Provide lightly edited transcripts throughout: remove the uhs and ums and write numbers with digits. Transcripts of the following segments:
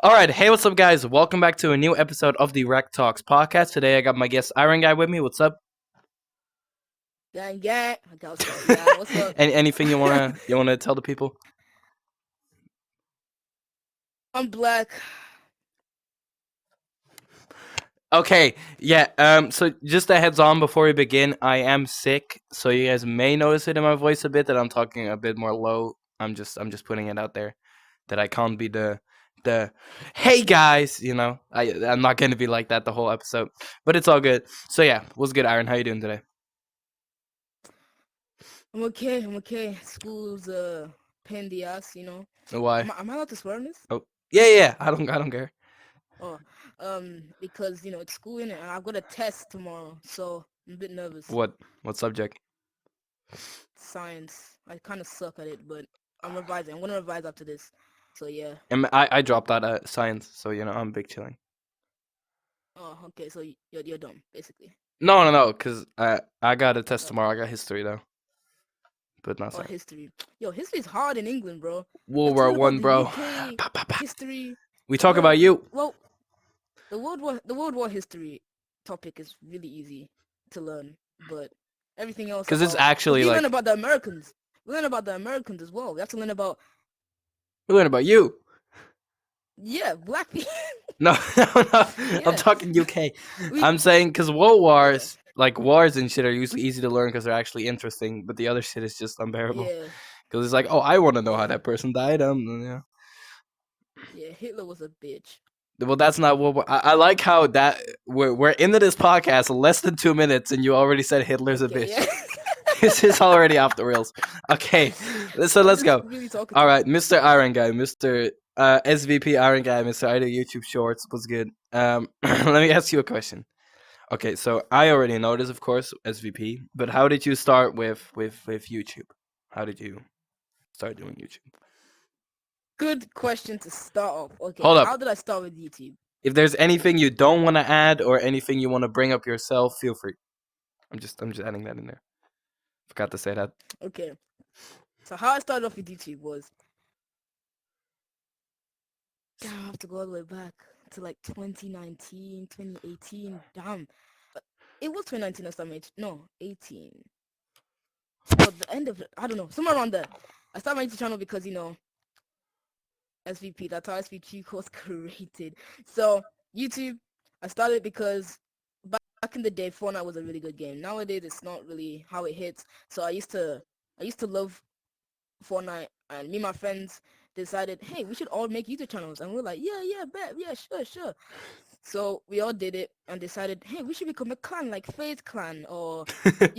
All right, hey, what's up, guys? Welcome back to a new episode of the Rectalkz podcast. Today, I got my guest Ironguy with me. What's up? Gang. Okay, I'll start. Yeah, what's up? Anything you wanna tell the people? I'm black. Okay, yeah. So just a heads on before we begin, I am sick, so you guys may notice it in my voice a bit that I'm talking a bit more low. I'm just putting it out there that I can't be the hey guys. I'm not gonna be like that the whole episode, but it's all good. So yeah, what's good, Iron? How you doing today? I'm okay. School's pain in the ass. Why? Am I allowed to swear on this? Oh, yeah. I don't care. Oh, because it's school in it, and I've got a test tomorrow, so I'm a bit nervous. What subject? Science. I kind of suck at it, but I'm revising. I'm gonna revise after this. So yeah. I dropped out of science, so I'm big chilling. Oh, okay. So you're dumb, basically. No, because I got a test Uh, tomorrow. I got history though, but not or science. history. Yo, history's hard in England, bro. You World have to War learn about One, the bro. UK Pa, pa, pa. history. We talk Well, about you, well, the World War history topic is really easy to learn, but everything else because it's about because actually we learn like about the Americans. We learn about the Americans as well. We have to learn about we learn about you. black people. No, no. I'm Yeah, talking UK. we I'm saying because world yeah wars, like wars and shit, are usually easy to learn because they're actually interesting, but the other shit is just unbearable. yeah Because it's like, oh, I want to know how yeah that person died. Yeah. yeah. Hitler was a bitch. Well, that's not what I like. How that we're into this podcast less than 2 minutes, and you already said Hitler's a Okay, bitch. yeah. This is already off the rails. Okay, so I'm let's just go. really talking All to you. right, Mr. Iron Guy, Mr. SVP Iron Guy, Mr. I do YouTube Shorts. What's good? Let me ask you a question. Okay, so I already know this, of course, SVP. But how did you start with YouTube? How did you start doing YouTube? Good question to start off. Okay, Hold up. how did I start with YouTube? If there's anything you don't want to add or anything you want to bring up yourself, feel free. I'm just adding that in there. Forgot to say that. Okay, so how I started off with YouTube was damn, I have to go all the way back to like 2019, 2018. Damn. Uh, It was 2019 I started no, 18. Or the end of it. I don't know. Somewhere around there. I started my YouTube channel because, SVP. That's how SVP was created. So, YouTube, I started because back in the day, Fortnite was a really good game. Nowadays, it's not really how it hits. So I used to love Fortnite, and me and my friends decided, hey, we should all make YouTube channels, and we're like, yeah, bet, yeah, sure. So we all did it and decided, hey, we should become a clan like Faith Clan or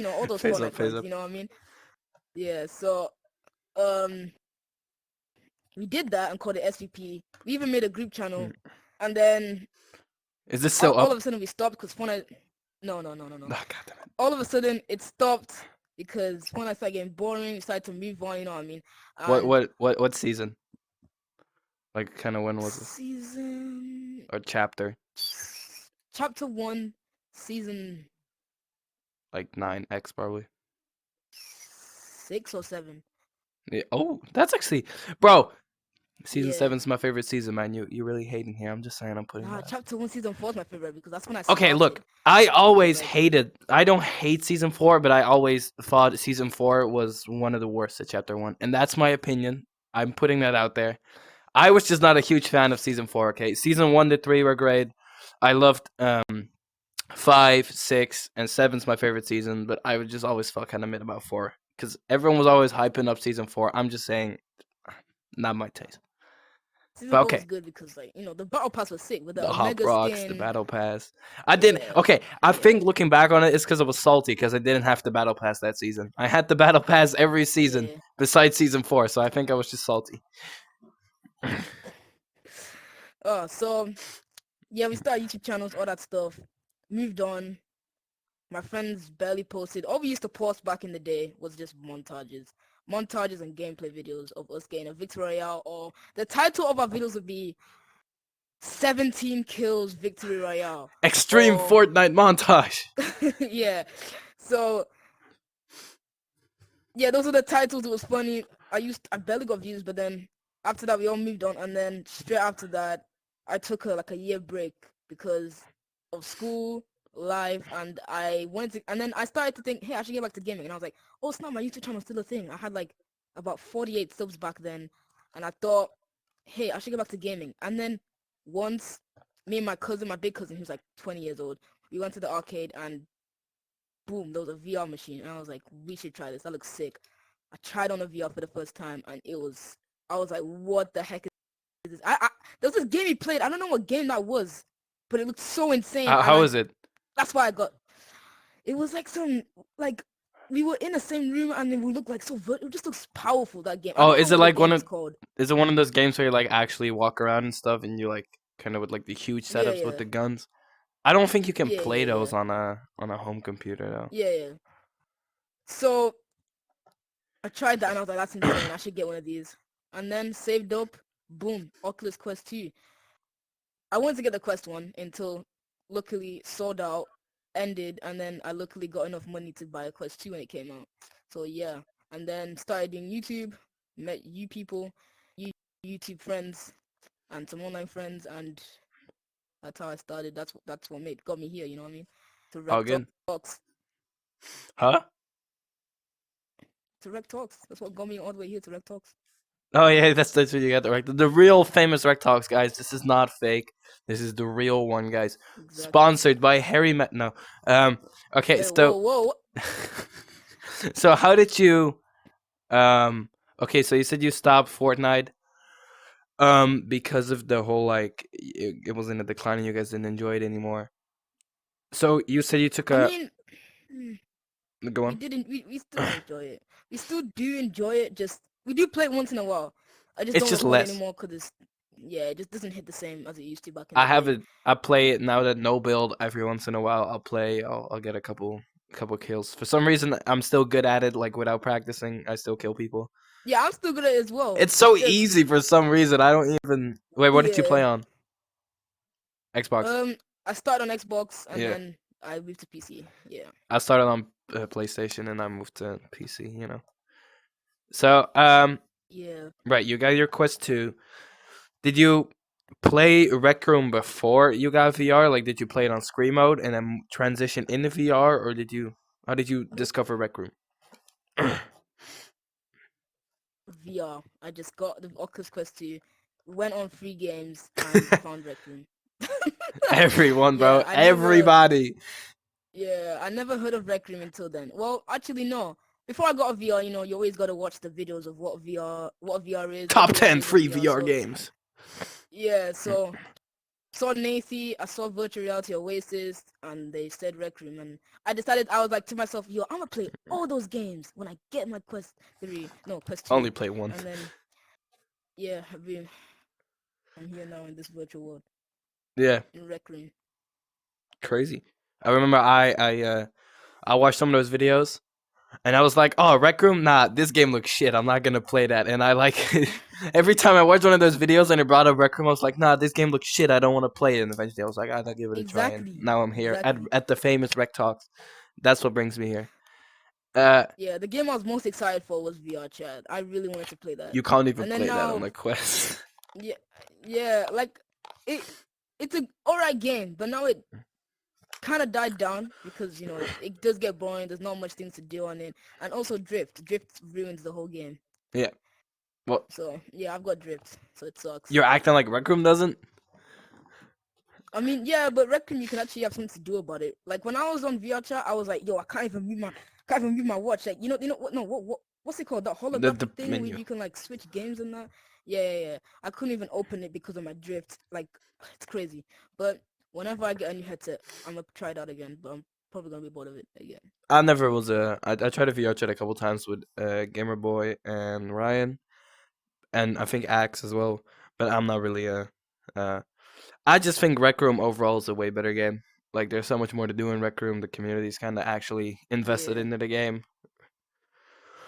all those Face up, Fortnite face clans. up. You know what I mean? Yeah. So um, we did that and called it SVP. We even made a group channel, Mm. and then Is this all, still all up? of a sudden we stopped because Fortnite. No. Oh, God damn it. All of a sudden it stopped because Fortnite started getting boring. We started to move on. You know what I mean? What And what what what season? Like, kind of when was it? season Or chapter? chapter 1 season Like 9X probably. 6 or 7. Yeah. Oh, that's actually, bro. Season Yeah. seven's my favorite season, man. You really hating here. I'm just saying. I'm putting Nah, that. chapter 1 season 4 is my favorite because that's when I Okay, look. started. I It was always like, hated. I don't hate season four, but I always thought season four was one of the worst at chapter one, and that's my opinion. I'm putting that out there. I was just not a huge fan of season four. Okay, season one to three were great. I loved five, six, and seven's my favorite season, but I would just always felt kind of mid about four because everyone was always hyping up season four. I'm just saying, not my taste. season But 4 was okay, good because, the battle pass was sick with the the Hop Omega Rocks, the skin. Battle Pass. I didn't. Yeah. Okay, I Yeah. think looking back on it, it's because I was salty because I didn't have the Battle Pass that season. I had the Battle Pass every season Yeah. besides season four, so I think I was just salty. So, yeah, we started YouTube channels, all that stuff. Moved on. My friends barely posted. All we used to post back in the day was just montages and gameplay videos of us getting a victory royale, or the title of our videos would be 17 kills victory royale, Extreme or Fortnite montage. yeah. So yeah, those are the titles. It was funny. I barely got views, but then after that we all moved on, and then straight after that I took a year break because of school, life, and I went to, and then I started to think, hey, I should get back to gaming. And I was like, oh, it's not my YouTube channel still a thing. I had like about 48 subs back then, and I thought, hey, I should get back to gaming. And then once me and my cousin, my big cousin, who's like 20 years old, we went to the arcade and boom, there was a VR machine, and I was like, we should try this. That looks sick. I tried on a VR for the first time, and I was like, what the heck is this? There was this game he played. I don't know what game that was, but it looked so insane, and How is it? that's why I got. It was like like we were in the same room, and then we looked like it just looks powerful. That game. I Oh, don't know is it what the like game is called. is it one of those games where you like actually walk around and stuff, and you like kind of with like the huge Yeah, setups with yeah, the guns? I don't think you can yeah, play yeah, those yeah, on a home computer though. yeah, yeah. So I tried that, and I was like, that's insane. I should get one of these. And then saved up. Boom, Oculus Quest 2. I wanted to get the Quest 1 until luckily sold out, ended, and then I luckily got enough money to buy a Quest 2 when it came out. So yeah, and then started doing YouTube, met you people, YouTube friends, and some online friends, and that's how I started. That's what got me here. You know what I mean? To Oh, good. Rectalkz, Huh? to Rectalkz. That's what got me all the way here to Rectalkz. Oh yeah, that's what you get. The real famous Rectalkz, guys. This is not fake. This is the real one, guys. Exactly. Sponsored by Harry Met. No. Okay. Hey, whoa, So. whoa. So how did you? Okay. So you said you stopped Fortnite. Because of the whole like it was in a decline and you guys didn't enjoy it anymore. So you said you took I a mean, hmm, go we on. didn't. We still enjoy it. We still do enjoy it. Just we do play it once in a while. I just It's don't just record less. anymore because yeah, it just doesn't hit the same as it used to back in I the have day. it. I play it now that no build every once in a while. I'll play. I'll get a couple kills. For some reason, I'm still good at it. Like without practicing, I still kill people. Yeah, I'm still good at it as well. It's so It's just easy for some reason. I don't even wait. What did you yeah. play on? Xbox. I started on Xbox and Yeah, then I moved to PC. Yeah. I started on PlayStation and I moved to PC. So Yeah. right, you got your Quest 2. Did you play Rec Room before you got VR? Like, did you play it on screen mode and then transition into VR, or did you? How did you discover Rec Room? VR. I just got the Oculus Quest 2, went on free games and found Rec Room. Everyone, Yeah, bro, everybody. I never heard of Rec Room until then. Well, actually no. Before I got a VR, you always gotta watch the videos of what VR is, what Top VR 10 is in free VR. VR So games. yeah, so saw Nathy, I saw Virtual Reality Oasis, and they said Rec Room, and I was like to myself, yo, I'm gonna play all those games when I get my Quest 3, no, Quest 2, Only play one. and then yeah, I'm here now in this virtual world Yeah, in Rec Room. crazy. I remember I watched some of those videos and I was like, oh, Rec Room? Nah, this game looks shit. I'm not gonna play that. And I like every time I watched one of those videos and it brought up Rec Room, I was like, nah, this game looks shit. I don't want to play it. And eventually I was like, I'll give it a try. And Exactly, now I'm here exactly. at the famous Rectalkz. That's what brings me here. Uh, Yeah, the game I was most excited for was VR Chat. I really wanted to play that, you can't even and then play that on now, the Quest. yeah, yeah, like it, it's a alright game, but now it kind of died down because it does get boring. There's not much things to do on it, and also drift ruins the whole game. Yeah. Well, So yeah, I've got drift, so it sucks. you're acting like Rec Room doesn't? I mean, yeah, but Rec Room you can actually have something to do about it. Like when I was on VR Chat, I was like, yo, I can't even move my watch. Like what? No, what's it called? That The holographic thing where menu. you can like switch games and that. Yeah. I couldn't even open it because of my drift. Like it's crazy. But whenever I get a new headset, I'm gonna try it out again. But I'm probably gonna be bored of it again. I never was a. I tried a VR chat a couple times with Gamer Boy and Ryan, and I think Axe as well. But I'm not really a. Uh, I just think Rec Room overall is a way better game. Like there's so much more to do in Rec Room. The community's kind of actually invested Yeah, into the game.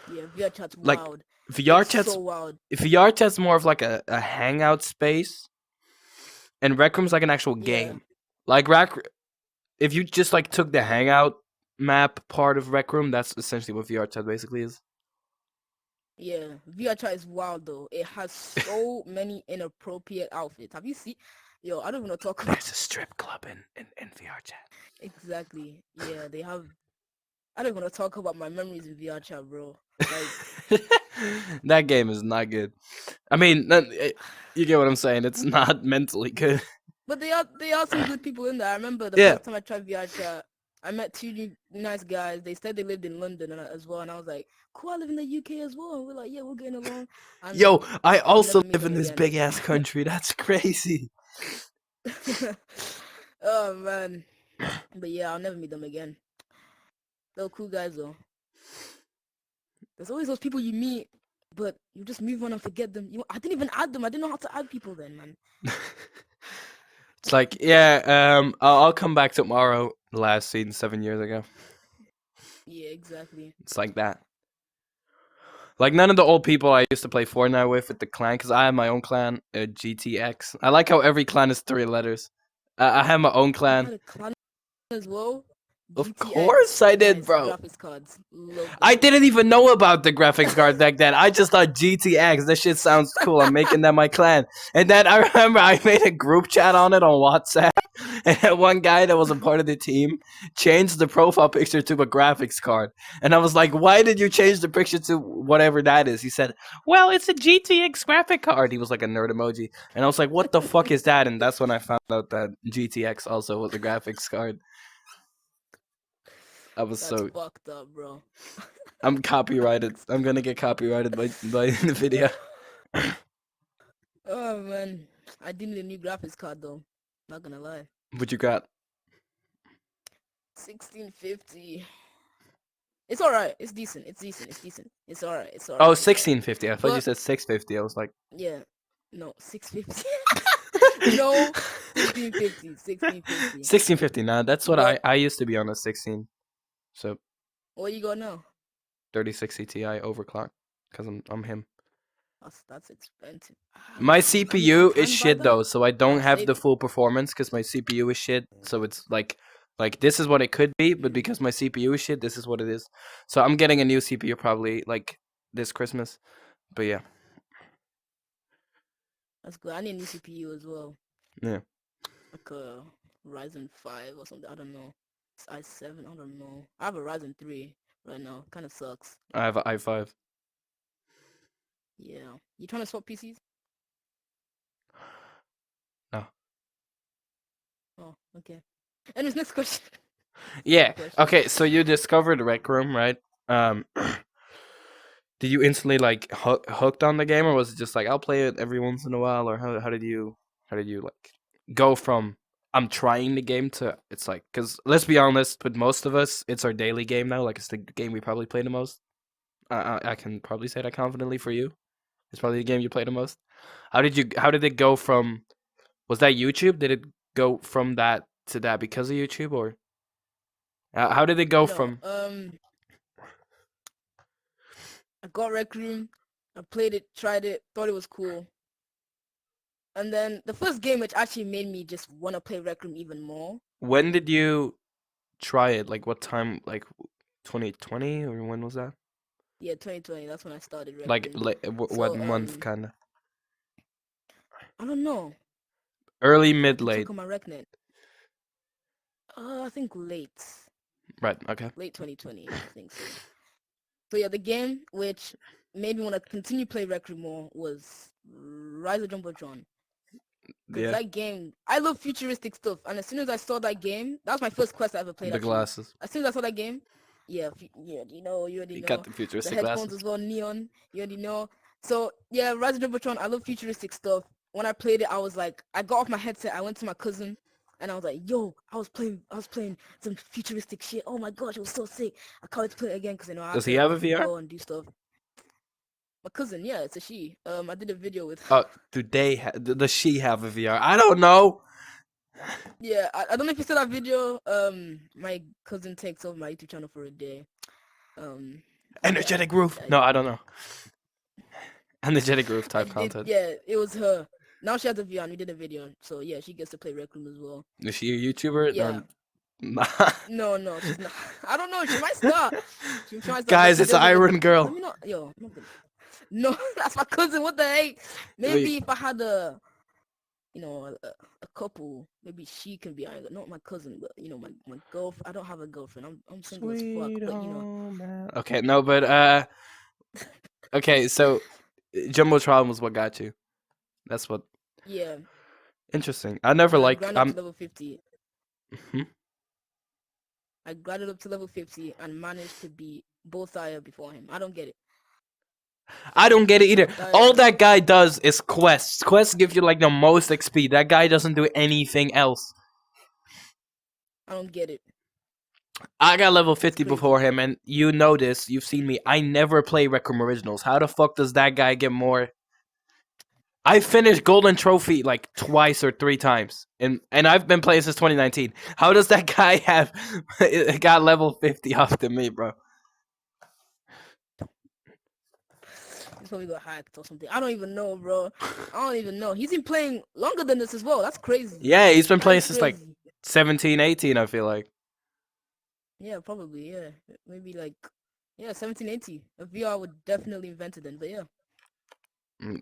yeah. VR Chat's Like wild. VR It's chat's so wild. VR chat's more of like a hangout space, and Rec Room's like an actual Yeah, game. Like if you just like took the hangout map part of Rec Room, that's essentially what VR chat basically is. yeah. VR Chat is wild though. It has so many inappropriate outfits. Have you seen? Yo, I don't want to talk about There's a strip club in VR chat. exactly. Yeah, they have. I don't want to talk about my memories in VR chat, bro. Like, That game is not good. I mean, you get what I'm saying. It's not mentally good. but they are some good people in there. I remember the Yeah. first time I tried VR chat, I met two nice guys. They said they lived in London as well, and I was like, "Cool, I live in the UK as well." And we're like, "Yeah, we're getting along." And Yo, I I'll also never meet live them in this again. big ass country. That's crazy. Oh man, but yeah, I'll never meet them again. They're cool guys though. There's always those people you meet, but you just move on and forget them. I didn't even add them. I didn't know how to add people then, man. It's like, yeah, I'll come back tomorrow. Last seen 7 years ago. Yeah, exactly. It's like that. Like none of the old people I used to play Fortnite with the clan, because I have my own clan, GTX. I like how every clan is 3 letters. I have my own You clan. had a clan as well. Of GTX, course I did, nice bro. graphics cards. Love I them. didn't even know about the graphics card back then. I just thought GTX. This shit sounds cool. I'm making that my clan. And then I remember I made a group chat on it on WhatsApp. And one guy that was a part of the team changed the profile picture to a graphics card. And I was like, why did you change the picture to whatever that is? He said, well, it's a GTX graphic card. He was like a nerd emoji. And I was like, what the fuck is that? And that's when I found out that GTX also was a graphics card. I was That's so fucked up, bro. I'm copyrighted. I'm gonna get copyrighted by the video. Oh man, I did need a new graphics card though. Not gonna lie. What you got? 1650. It's alright. It's decent. It's decent. It's decent. It's alright. It's alright. Oh, It's alright. 1650. I thought you But said 650. I was like, yeah, no, 650. No, 1650. 1650. 1650. Nah, that's what But I used to be on a 16. So what you got now? 3060 Ti overclock because I'm him. That's expensive. My I mean, I CPU is can buy shit that. though, so I I don't have have the savings. full performance because my CPU is shit. So it's like this is what it could be, but Mm, because my CPU is shit, this is what it is. So I'm getting a new CPU probably like this Christmas. But yeah, that's good. I need a new CPU as well. yeah. Like a Ryzen 5 or something. I don't know. It's i7. I don't know. I have a Ryzen 3 right now. Kind of sucks. I have an i5. Yeah. You trying to swap PCs? No. Oh, okay. Anyways, next question. Yeah. Question. Okay. So you discovered Rec Room, right? Did you instantly like hooked on the game, or was it just like I'll play it every once in a while, or how did you like go from I'm trying the game to it's like because let's be honest, with most of us, it's our daily game now. Like it's the game we probably play the most. I can probably say that confidently for you. It's probably the game you play the most. How did it go from? Was that YouTube? Did it go from that to that because of YouTube, or how did it go No. from? I got Rec Room. I played it, tried it, thought it was cool. And then the first game which actually made me just want to play Rec Room even more. When did you try it? Like what time? Like 2020 or when was that? Yeah, 2020. That's when I started Rec Like, Room. what So month kind of? I don't know. Early, I mid, can check late. on my RecNet. I think late. Right. Okay. Late 2020. I think so. So yeah, the game which made me want to continue play Rec Room more was Rise of Jumbotron. Because Yeah. that game, I love futuristic stuff. And as soon as I saw that game, that was my first quest I ever played The actually. glasses. As soon as I saw that game, yeah, you already You know. got the The futuristic headphones glasses. as well, neon, you already know. So yeah, Rise of Jumbotron, I love futuristic stuff. When I played it, I was like, I got off my headset, I went to my cousin, and I was like, yo, I was playing some futuristic shit. Oh my gosh, it was so sick. I can't wait to play it again because I had Does he to have a VR? go and do stuff. My cousin, yeah, it's a she. I did a video with Oh, does she have a VR? I don't know. Yeah, I don't know if you saw that video. My cousin takes over my YouTube channel for a day. Energetic Yeah, roof. No, I don't know. Energetic roof I type did. content. Yeah, it was her. Now she has a VR and we did a video. So yeah, she gets to play Rec Room as well. Is she a YouTuber? Yeah. Nah. No, she's not. I don't know. She might start. She might start, but Guys, she it's doesn't. Iron Let Girl. me know. Yo, I'm not gonna. No, that's my cousin. What the heck? Maybe if I had a a couple. Maybe she can be not my cousin, but my girlfriend. I don't have a girlfriend. I'm single as fuck. Sweet But home. Okay, no, but okay, so Jumbotron was what got you. That's what. yeah. Interesting. I never And I like. grind up to level 50. Hmm? I grinded up to level 50 and managed to be both Dire before him. I don't get it. I don't get it either. All Dire, that guy does is quests. Quests give you like the most XP. That guy doesn't do anything else. I don't get it. I got level It's 50 crazy. before him, and you know this. You've seen me. I never play Rec Room Originals. How the fuck does that guy get more? I finished Golden Trophy like twice or three times, and I've been playing since 2019. How does that guy have got level 50 off to me, bro? He's probably got hacked or something. I don't even know, bro. I don't even know. He's been playing longer than this as well. That's crazy. Yeah, he's been That playing is since like crazy. 17, 18, I feel like. Yeah, probably. Yeah, maybe like 1780. A VR would definitely invent it then. But yeah,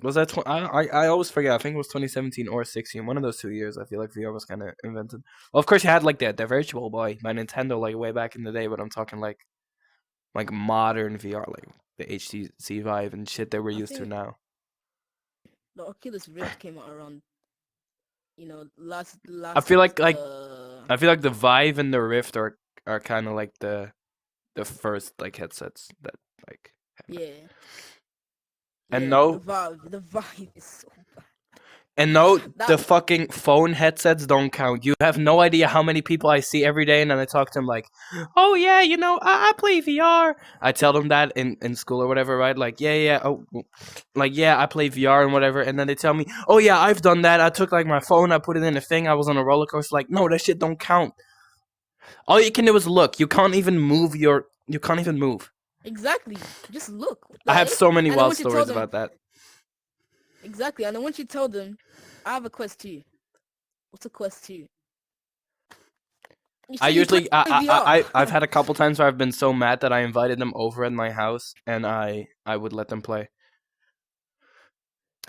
Was that I always forget. I think it was 2017 or 16. One of those 2 years. I feel like VR was kind of invented. Well, of course you had like the Virtual Boy by Nintendo like way back in the day, but I'm talking like modern VR, like the HTC Vive and shit that we're I used to think now. the Oculus Rift came out around last I feel last like I feel like the Vive and the Rift are kind of like the first like headsets that like came out. yeah. And Yeah, no, the Vive is so bad. and no, the That fucking phone headsets don't count. You have no idea how many people I see every day, and then I talk to them like, "Oh yeah, I play VR." I tell them that in school or whatever, right? Like, yeah, oh, like yeah, I play VR and whatever, and then they tell me, "Oh yeah, I've done that. I took like my phone, I put it in a thing. I was on a roller coaster." Like, no, that shit don't count. All you can do is look. You can't even move your. You can't even move. exactly. Just look. What I the have heck? so many And then wild once you tell stories them about that. exactly, and then once you tell them, I have a quest too. What's a quest too? You I say you play usually VR. I've had a couple times where I've been so mad that I invited them over at my house and I would let them play.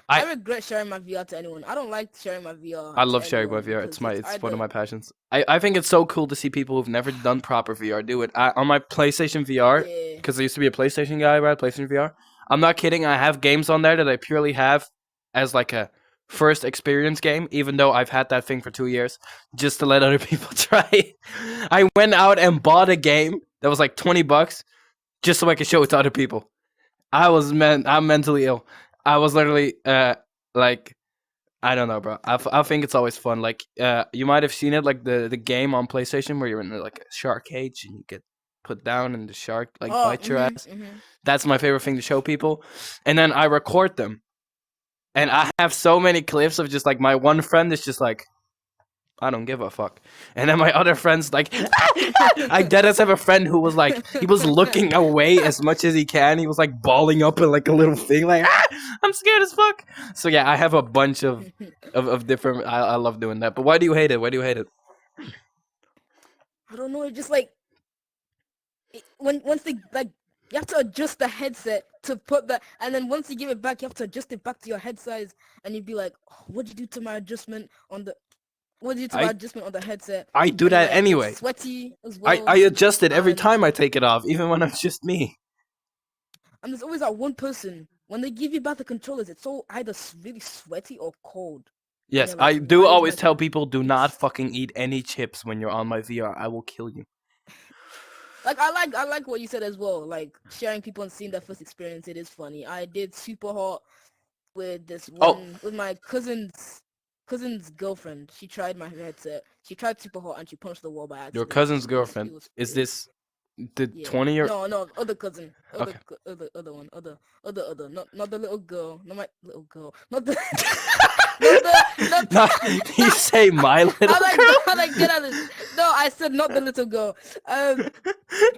I I regret sharing my VR to anyone. I don't like sharing my I VR to love sharing my anyone VR. because it's It's one of either my passions. I think it's so cool to see people who've never done proper VR do it. On my PlayStation VR, yeah, because I used to be a PlayStation guy, right? PlayStation VR. I'm not kidding. I have games on there that I purely have as like a first experience game, even though I've had that thing for 2 years, just to let other people try. I went out and bought a game that was like $20 just so I could show it to other people. I'm mentally ill. I was literally like I don't know, bro. I think it's always fun. Like, you might have seen it, like the game on PlayStation where you're in like a shark cage and you get put down and the shark like oh, bites your ass. mhm. That's my favorite thing to show people. And then I record them, and I have so many clips of just like my one friend is just like, I don't give a fuck. And then my other friends like, I deadass have a friend who was like, he was looking away as much as he can. He was like balling up in like a little thing, like, I'm scared as fuck. So yeah, I have a bunch of different. I love doing that. But why do you hate it? Why do you hate it? I don't know. It's just like when once they like you have to adjust the headset to put that, and then once you give it back, you have to adjust it back to your head size, and you'd be like, oh, what'd you do to my adjustment on the what did you do to my I adjustment on the headset? I do And then that like it's anyway. sweaty as I well, adjust it every and time I take it off, even when it's just me. there's always that one person when they give you back the controllers, it's so either really sweaty or cold, and Yes, you're like, I do why is always my tell people do not it's fucking eat any chips when you're on my VR. I will kill you. like I like what you said as well. Like sharing people and seeing their first experience, it is funny. I did super hot with this Oh, one with my cousin's girlfriend. She tried my headset. She tried super hot and she punched the wall by your accident. cousin's girlfriend. Is It was this the yeah. 20-year? No, other cousin, Okay. other one, other, not the little girl, not my little girl, not the not Not you say my little girl? how like get out of this. No, I said not the little girl.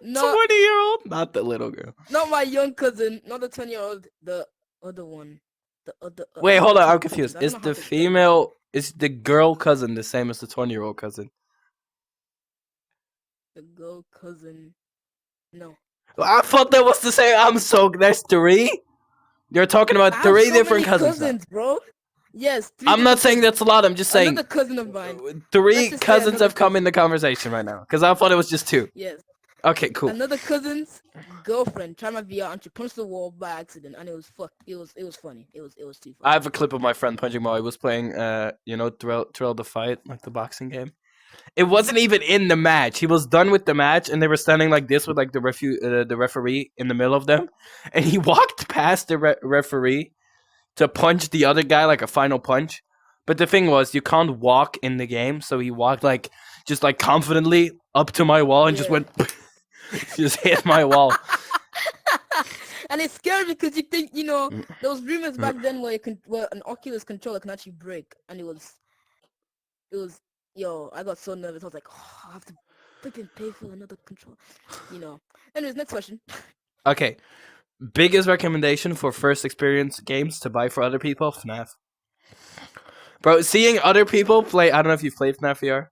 Not 20-year-old? Not the little girl. not my young cousin, not the 20-year-old, the other one. The other Wait, I hold have on. two I'm cousins. confused. I don't Is know how the to explain this. female, is the girl cousin the same as the 20-year-old cousin? The girl cousin. No. I thought that was the same. I'm so. There's three? You're talking I about have three so different many cousins now. cousins, bro. Yes, three I'm not different saying cousins. that's a lot. I'm just saying Another cousin of mine. three Let's just say cousins another have come cousin. in the conversation right now because I thought it was just two. Yes. Okay, cool. Another cousin's girlfriend tried my VR and she punched the wall by accident, and it was funny. It was too I funny. have a clip of my friend punching while I was playing, Thrill the Fight, like the boxing game. It wasn't even in the match. He was done with the match, and they were standing like this with like the referee in the middle of them, and he walked past the referee to punch the other guy like a final punch. But the thing was, you can't walk in the game, so he walked like just like confidently up to my wall and just Yeah. went, just hit my wall. And it's scary because you think, there was rumors back then where an Oculus controller can actually break, and it was, yo, I got so nervous. I was like, oh, I have to freaking pay for another controller, Anyways, next question. Okay, biggest recommendation for first experience games to buy for other people: FNAF. Bro, seeing other people play. I don't know if you've played FNAF VR.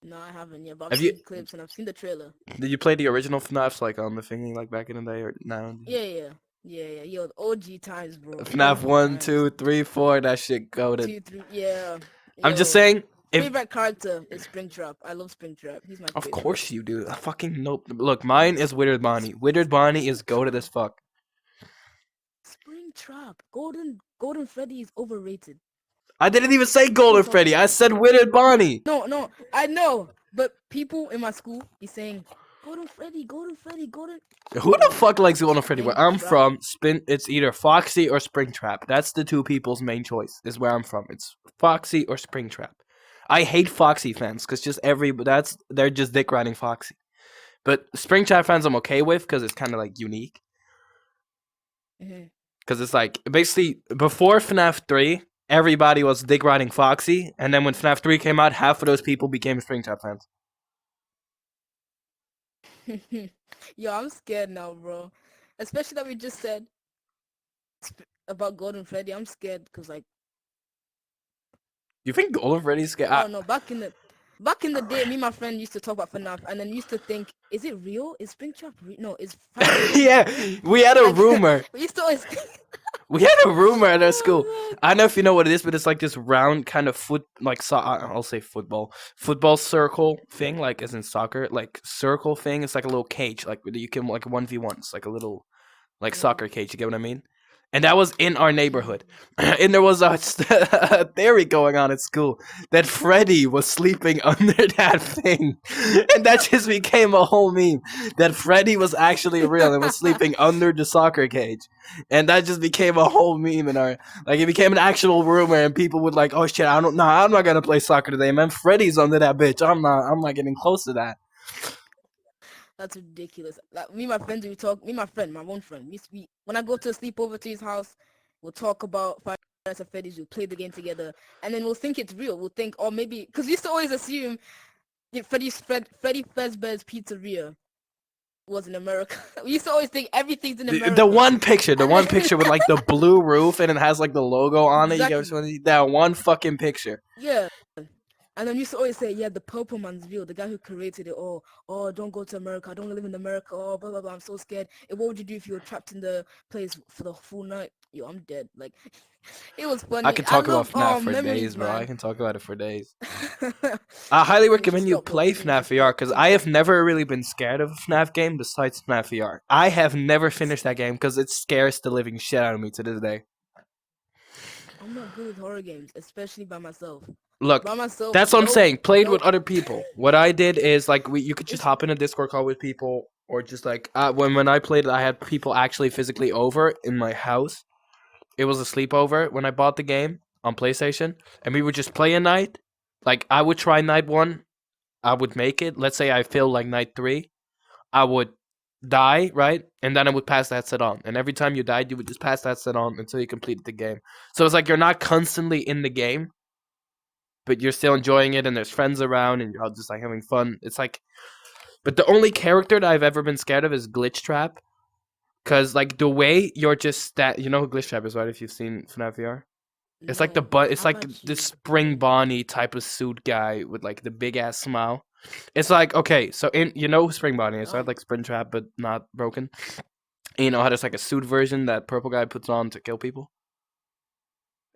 No, I haven't yet, but I've Have you? seen clips and I've seen the trailer. Did you play the original FNAFs like on the thingy like back in the day or now? Yeah. Yo, the OG times, bro. FNAF OG 1, times. 2, 3, 4. That shit goaded. 2, 3, yeah. I'm just Yo, saying. If favorite character is Springtrap. I love Springtrap. He's my of favorite. course you do. I fucking nope. Look, mine is Withered Bonnie. Withered Bonnie is goated as fuck. Springtrap. Golden Freddy is overrated. I didn't even say Golden Freddy. I said Withered Bonnie. No, I know. But people in my school be saying, Golden Freddy. Who the fuck likes Golden Freddy? Where I'm from, it's either Foxy or Springtrap. That's the two people's main choice. Is where I'm from. It's Foxy or Springtrap. I hate Foxy fans because they're just dick riding Foxy. But Springtrap fans I'm okay with because it's kind of like unique. Because it's like basically before FNAF 3, everybody was dick riding Foxy, and then when FNAF 3 came out, half of those people became Springtrap fans. Yo, I'm scared now, bro. Especially that we just said about Golden Freddy. I'm scared because like. You think Golden Freddy's scared? Oh no, back in the day, me and my friend used to talk about FNAF, and then used to think, is it real? Is Springtrap real? No, it's yeah, we had a rumor. We used to always. We had a rumor at our school. I don't know if you know what it is, but it's like this round kind of I'll say football circle thing, like as in soccer, like circle thing. It's like a little cage, like you can like 1v1. It's like a little like soccer cage. You get what I mean? And that was in our neighborhood. And there was a theory going on at school that Freddy was sleeping under that thing. And that just became a whole meme. That Freddy was actually real and was sleeping under the soccer cage. And that just became a whole meme in our it became an actual rumor and people would like, oh shit, I'm not gonna play soccer today, man. Freddy's under that bitch. I'm not getting close to that. That's ridiculous. Like me and my friends, my one friend, we when I go to sleep over to his house, we'll talk about Five Nights at Freddy's. We'll play the game together, and then we'll think it's real. We'll think, or maybe because we used to always assume Freddy Fazbear's Pizzeria was in America. We used to always think everything's in America. The one picture with like the blue roof and it has like the logo on it. You guys, that one fucking picture. Yeah. And then you used to always say, yeah, the Purple Man's real, the guy who created it. Oh, don't go to America. I don't live in America. Oh, blah, blah, blah. I'm so scared. What would you do if you were trapped in the place for the full night? Yo, I'm dead. Like, it was funny. I can talk about FNAF for days, bro. I can talk about it for days. I highly recommend you play FNAF VR because I have never really been scared of a FNAF game besides FNAF VR. I have never finished that game because it scares the living shit out of me to this day. I'm not good with horror games, especially by myself. Look, that's what I'm saying. Played with other people. What I did is you could just hop in a Discord call with people, or just when I played, I had people actually physically over in my house. It was a sleepover when I bought the game on PlayStation, and we would just play a night. Like I would try night 1, I would make it. Let's say I failed like night 3, I would die, right? And then I would pass that set on. And every time you died, you would just pass that set on until you completed the game. So it's like you're not constantly in the game, but you're still enjoying it, and there's friends around, and you're all just like having fun. It's like, but the only character that I've ever been scared of is Glitch Trap, because like the way you're just you know who Glitch Trap is, right? If you've seen FNAF VR, it's like it's like the Spring Bonnie type of suit guy with like the big ass smile. It's like, okay, so you know who Spring Bonnie is, right? Like Spring Trap, but not broken. And you know how there's like a suit version that purple guy puts on to kill people.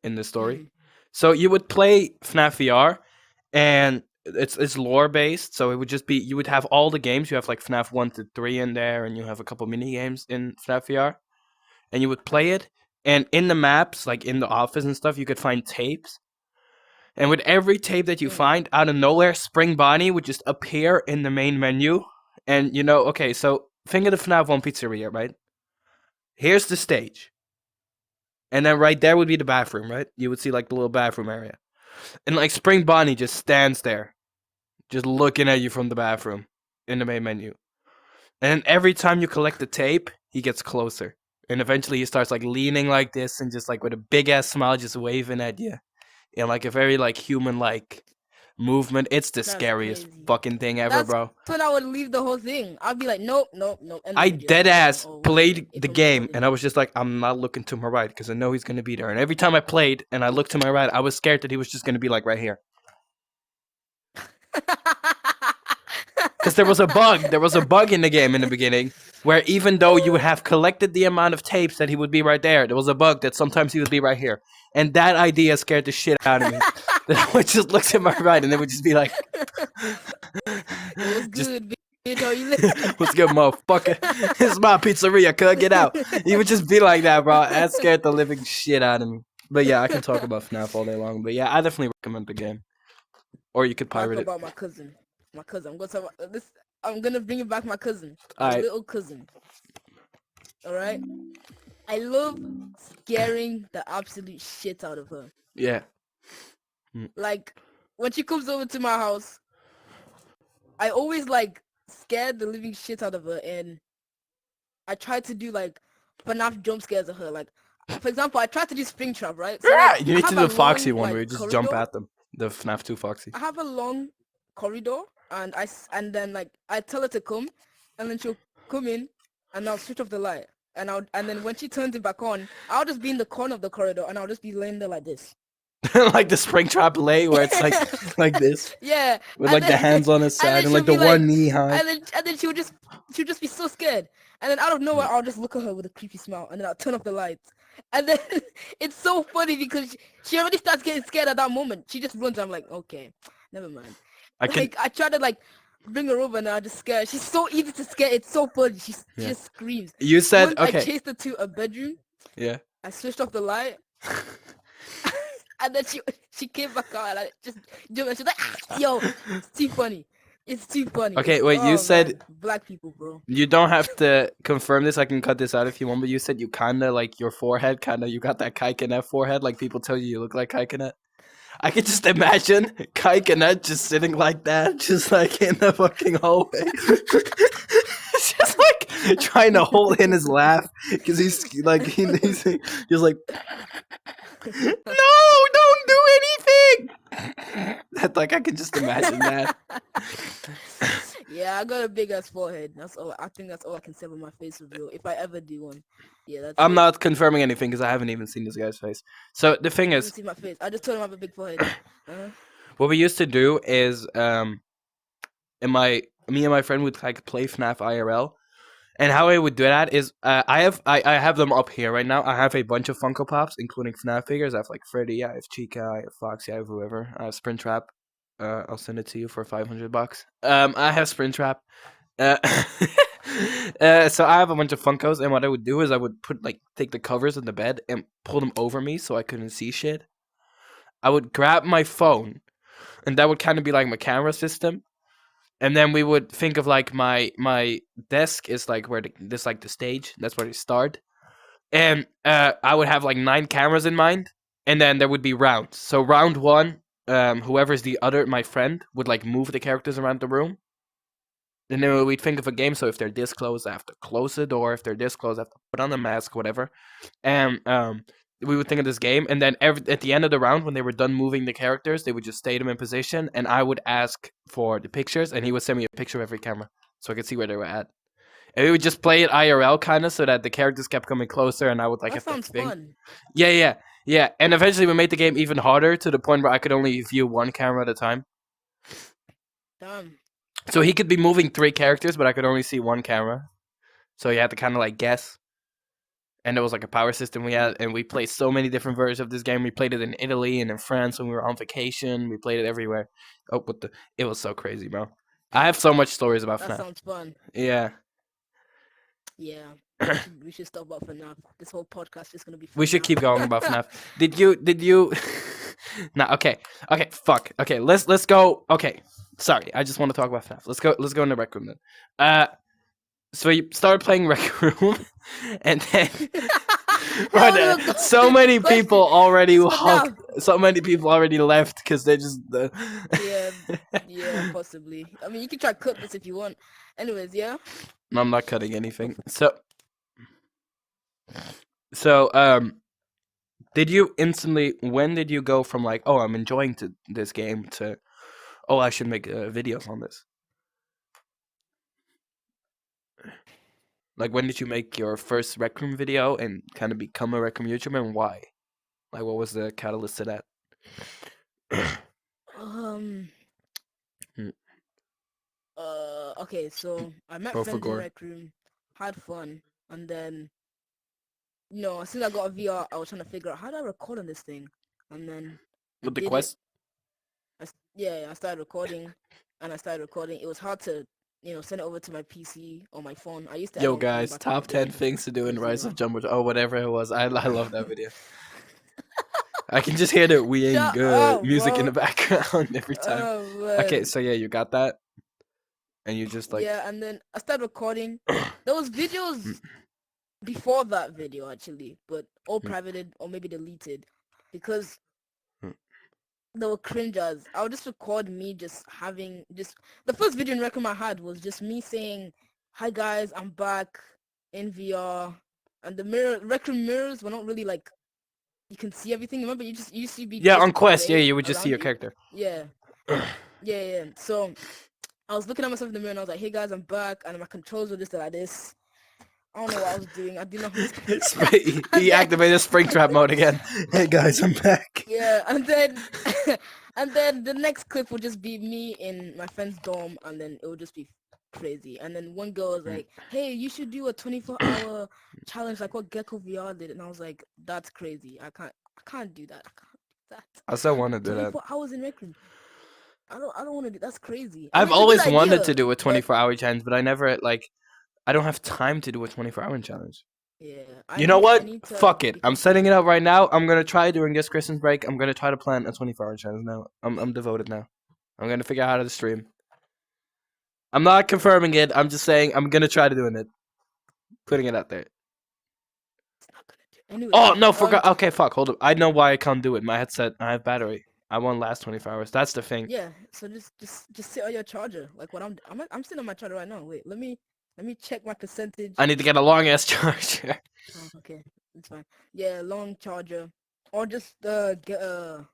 in the story. Mm. So you would play FNAF VR, and it's lore based. So it would just be you would have all the games. You have like FNAF 1 to 3 in there, and you have a couple mini games in FNAF VR, and you would play it. And in the maps, like in the office and stuff, you could find tapes. And with every tape that you Mm. find, out of nowhere, Spring Bonnie would just appear in the main menu. And okay, so think of the FNAF 1 pizzeria, right? Here's the stage. And then right there would be the bathroom, right? You would see like the little bathroom area. And like Spring Bonnie just stands there, just looking at you from the bathroom in the main menu. And every time you collect the tape, he gets closer. And eventually he starts like leaning like this and just like with a big ass smile just waving at you. In like a very like human like movement. It's the That's scariest crazy. fucking thing ever, That's bro. when I would leave the whole thing. I'd be like, nope, nope, nope. End the I video. dead ass Or whatever. played If the I'm game recording. and I was just like, I'm not looking to my right because I know he's gonna be there. And every time I played and I looked to my right, I was scared that he was just gonna be like right here. Because there was a bug. There was a bug in the game in the beginning where even though you would have collected the amount of tapes that he would be right there was a bug that sometimes he would be right here. And that idea scared the shit out of me. That I would just look to my right and it would just be like, It was just, good, bitch. How you live? what's good, motherfucker? This is my pizzeria, cuz, get out. He would just be like that, bro. That scared the living shit out of me. But yeah, I can talk about FNAF all day long. But yeah, I definitely recommend the game. Or you could Talk pirate it. about my cousin. My cousin. I'm gonna talk about this. I'm gonna bring it back. My cousin. My Alright. little cousin. All right. I love scaring the absolute shit out of her. Yeah. Like when she comes over to my house, I always like scared the living shit out of her, and I try to do like FNAF jump scares of her. Like, for example, I tried to do Springtrap, right? So, like, You need I to have do a the Foxy long, one like, where you just corridor. jump at them. The FNAF 2 Foxy. I have a long corridor, and and then like I tell her to come, and then she'll come in, and I'll switch off the light, and then when she turns it back on, I'll just be in the corner of the corridor, and I'll just be laying there like this. Like the Springtrap lay where it's like this. Yeah. With and like the hands on his side and like she'll the be one knee high. and then she'll just be so scared. And then out of nowhere, I'll just look at her with a creepy smile, and then I'll turn off the lights. And then it's so funny because she already starts getting scared at that moment. She just runs. I'm like, okay, never mind. I try to like bring her over, and I just scare her. She's so easy to scare. It's so funny. She just screams. You said Once okay. I chased her to a bedroom. Yeah. I switched off the light. And then she came back out and I just jumped and she's like, ah, yo, it's too funny. It's too funny. Okay, wait, you said man, black people, bro. You don't have to confirm this. I can cut this out if you want, but you said you kinda like your forehead, you got that Kai Kanet forehead, like people tell you look like Kai Kanet. I could just imagine Kai Kanet just sitting like that, just like in the fucking hallway. Just like trying to hold in his laugh because he's like he's just like no, don't do anything. That like I can just imagine that. Yeah, I got a big ass forehead. That's all. I think that's all I can say about my face reveal. If I ever do one, yeah, that's. I'm not confirming anything because I haven't even seen this guy's face. So the thing is, see my face. I just told him I have a big forehead. What we used to do is, me and my friend would like play FNAF IRL, and how I would do that is, I have them up here right now. I have a bunch of Funko Pops, including FNAF figures. I have like Freddy, I have Chica, I have Foxy, I have whoever. I have Springtrap. I'll send it to you for $500. I have Springtrap. So I have a bunch of Funkos, and what I would do is I would take the covers of the bed and pull them over me so I couldn't see shit. I would grab my phone, and that would kind of be like my camera system. And then we would think of like my desk is like where this like the stage. That's where they start. And I would have like 9 cameras in mind, and then there would be rounds. So round 1, whoever's my friend would like move the characters around the room. And then we'd think of a game. So if they're this close, I have to close the door. If they're this close, I have to put on the mask, whatever. And we would think of this game. And then at the end of the round, when they were done moving the characters, they would just stay them in position. And I would ask for the pictures, and he would send me a picture of every camera so I could see where they were at. And we would just play it IRL kind of so that the characters kept coming closer, and I would like that have to think. Fun. Yeah. And eventually we made the game even harder to the point where I could only view 1 camera at a time. Damn. So he could be moving 3 characters, but I could only see 1 camera. So you had to kind of like guess. and it was like a power system we had, and we played so many different versions of this game. We played it in Italy and in France when we were on vacation. We played it everywhere. Oh, what the? It was so crazy, bro. I have so much stories about That FNAF. sounds fun. Yeah, Yeah, we should stop about FNAF. This whole podcast is gonna be we should keep going about FNAF. FNAF. Did you? Nah, okay, fuck. Okay, let's go. Okay, sorry, I just want to talk about FNAF. Let's go in the rec room then. So you started playing Rec Room, and then Hell no, so many people already It's FNAF. so many people already left because they just Yeah, possibly. I mean, you can try cut this if you want. Anyways, yeah. No, I'm not cutting anything. So did you instantly? When did you go from like, oh, I'm enjoying this game to, oh, I should make videos on this? Like, when did you make your first Rec Room video and kind of become a Rec Room YouTuber, and why? Like, what was the catalyst to that? Um. Hmm. Okay, so I met Go for friends in gore. Rec Room, had fun, and then as soon as I got a VR, I was trying to figure out how do I record on this thing, and then I With the did it. quest? I started recording, and I started recording. It was hard to send it over to my PC or my phone. I used to edit Yo, on my phone guys, back in the top 10 day. things to do in Using Rise of Jumbo. Oh, whatever it was. I love that video. I can just hear the weeing Shut up, music in bro. the background every time. Oh Okay, man. so yeah, you got that, and you just like. Yeah, and then I started recording. There was videos before that video actually, but all privated or maybe deleted because they were cringers. I would just record me just having the first video in record I had was just me saying, "Hi guys, I'm back in VR," and the record mirrors were not really like you can see everything. Remember, you used to be Yeah, on just Quest, yeah, gray you would just see around your you. character. Yeah, yeah. So I was looking at myself in the mirror and I was like, "Hey guys, I'm back," and my controls were just like this. I don't know what I was doing. I didn't know how this. He activated Springtrap mode again. Hey guys, I'm back. Yeah, and then and then the next clip would just be me in my friend's dorm, and then it would just be crazy. And then one girl was like, "Hey, you should do a 24-hour challenge like what Gecko VR did," and I was like, "That's crazy. I can't do that. I can't do that. I still want to do that. 24 hours in Rec Room. I don't want to do. That's crazy. I I've mean, it's a good always wanted idea, to do a but 24-hour challenge, but I never like. I don't have time to do a 24-hour challenge. yeah, You know I what? need to Fuck it. be I'm setting it consistent. up right now. I'm gonna try during this Christmas break. I'm gonna try to plan a 24-hour challenge now. I'm devoted now. I'm gonna figure out how to stream. I'm not confirming it. I'm just saying I'm gonna try to doing it. Putting it out there. It's not gonna do. Anyways, Oh no, forgot. Okay, fuck. Hold up. I know why I can't do it. My headset. I have battery. I won't last 24 hours. That's the thing. yeah. So just sit on your charger, like what I'm sitting on my charger right now. Wait, let me check my percentage. I need to get a long ass charger. Oh, okay, it's fine. Yeah, long charger, or just get a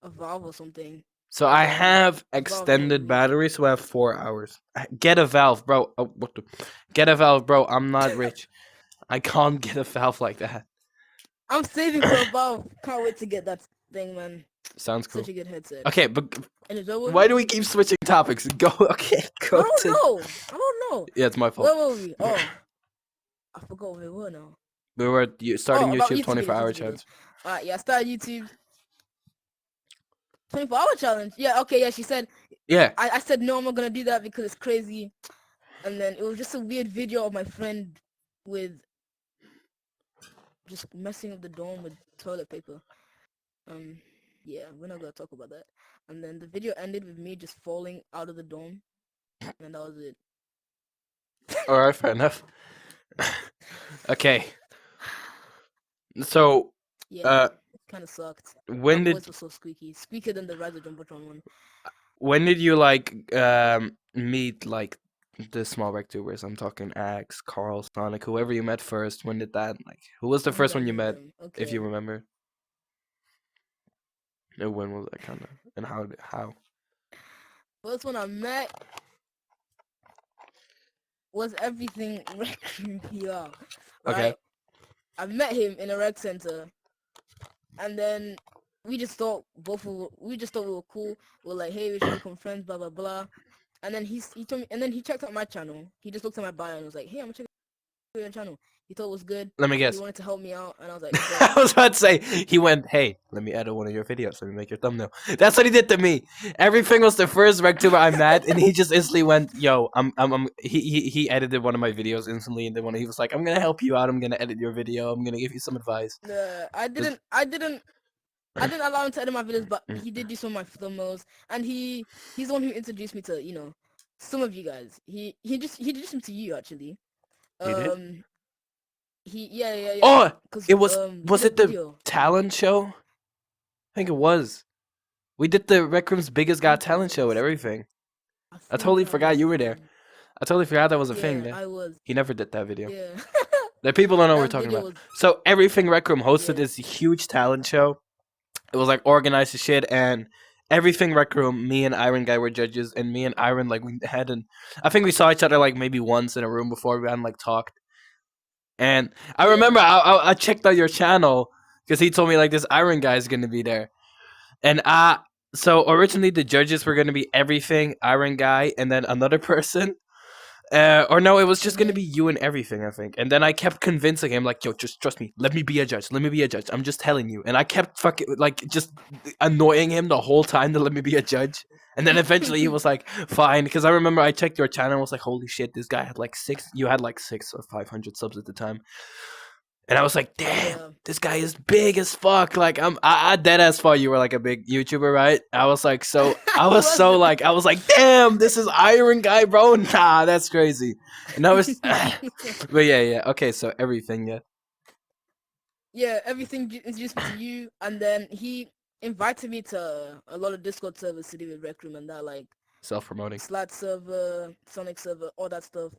valve or something. So I Um, have Valve don't extended really- battery, so I have 4 hours. Get a valve, bro. Oh, what the? Get a valve, bro. I'm not rich. I can't get a valve like that. I'm saving for a valve. Can't wait to get that thing, man. Sounds cool. Such a good headset. Okay, but And it's over. why do we keep switching topics? Go. Okay, go I don't to. know. I don't know. Yeah, it's my fault. Where were we? Oh, I forgot where we were now. We were starting About YouTube YouTube 24-hour videos. challenge. Alright, yeah, I started YouTube 24-hour challenge. Yeah, okay, yeah, she said. Yeah. I said no, I'm not gonna do that because it's crazy. And then it was just a weird video of my friend with just messing up the dorm with toilet paper. Yeah, we're not gonna talk about that. And then the video ended with me just falling out of the dorm, and that was it. All right, fair enough. Okay. So, Yeah, it kind of sucked. when My did voice was so squeaky, squeakier than the Rise of Jumbotron one. you like meet like the small rectubers? I'm talking Axe, Carl, Sonic, whoever you met first. When did that like? Who was the When first did I one you meet met, them? if you Okay. remember? And when was that kind of? And how? First one I met was everything Rec Room PR, Okay. right? I met him in a rec center, and then we just thought we just thought we were cool. We are like, hey, we should become friends, blah blah blah. And then he told me, and then he checked out my channel. He just looked at my bio and was like, hey, I'm checking your channel. He thought it was good. Let me He guess. wanted to help me out, and I was like, I bet. was about to say, he went, hey, let me edit one of your videos. Let me make your thumbnail. That's what he did to me. Everything was the first RecTuber I met, and he just instantly went, yo, he edited one of my videos instantly, and then when he was like, I'm gonna help you out. I'm gonna edit your video. I'm gonna give you some advice. I Just- didn't allow him to edit my videos, but he did do some of my thumbnails, and he's the one who introduced me to some of you guys. He introduced me to you actually. He did? Yeah. Oh, Cause it was we did a it the video. talent show? I think it was. We did the Rec Room's Biggest Got I think Talent it show with was. everything. I think totally I forgot was you the were there. one. I totally forgot that was a thing. Yeah, Yeah. I was. He never did that video. Yeah. The people don't know what we're That talking video about. was. So Everything Rec Room hosted Yeah. this huge talent show. It was like organized as shit, and Everything Rec Room, me and Ironguy were judges, and me and Iron like we had an. I think we saw each other like maybe once in a room before we hadn't like talked. And I Yeah. remember I checked out your channel because he told me like this Ironguy is gonna be there, and so originally the judges were gonna be Everything, Ironguy, and then another person. Or no, it was just gonna be you and Everything, I think. And then I kept convincing him, like, yo, just trust me. Let me be a judge. Let me be a judge. I'm just telling you. And I kept fucking like just annoying him the whole time to let me be a judge. And then eventually he was like, fine. Because I remember I checked your channel and was like, holy shit, this guy had like you had like 600 or 500 subs at the time. And I was like, damn, Yeah. this guy is big as fuck. Like I dead as fuck. You were like a big YouTuber, right? I was like, I was so like, I was like, damn, this is Ironguy, bro. Nah, that's crazy. And I was, but yeah. Okay, so Everything, yeah. Yeah, Everything introduced me to you, and then he invited me to a lot of Discord servers to do with Rec Room and that, like Self promoting. Slat server, Sonic server, all that stuff.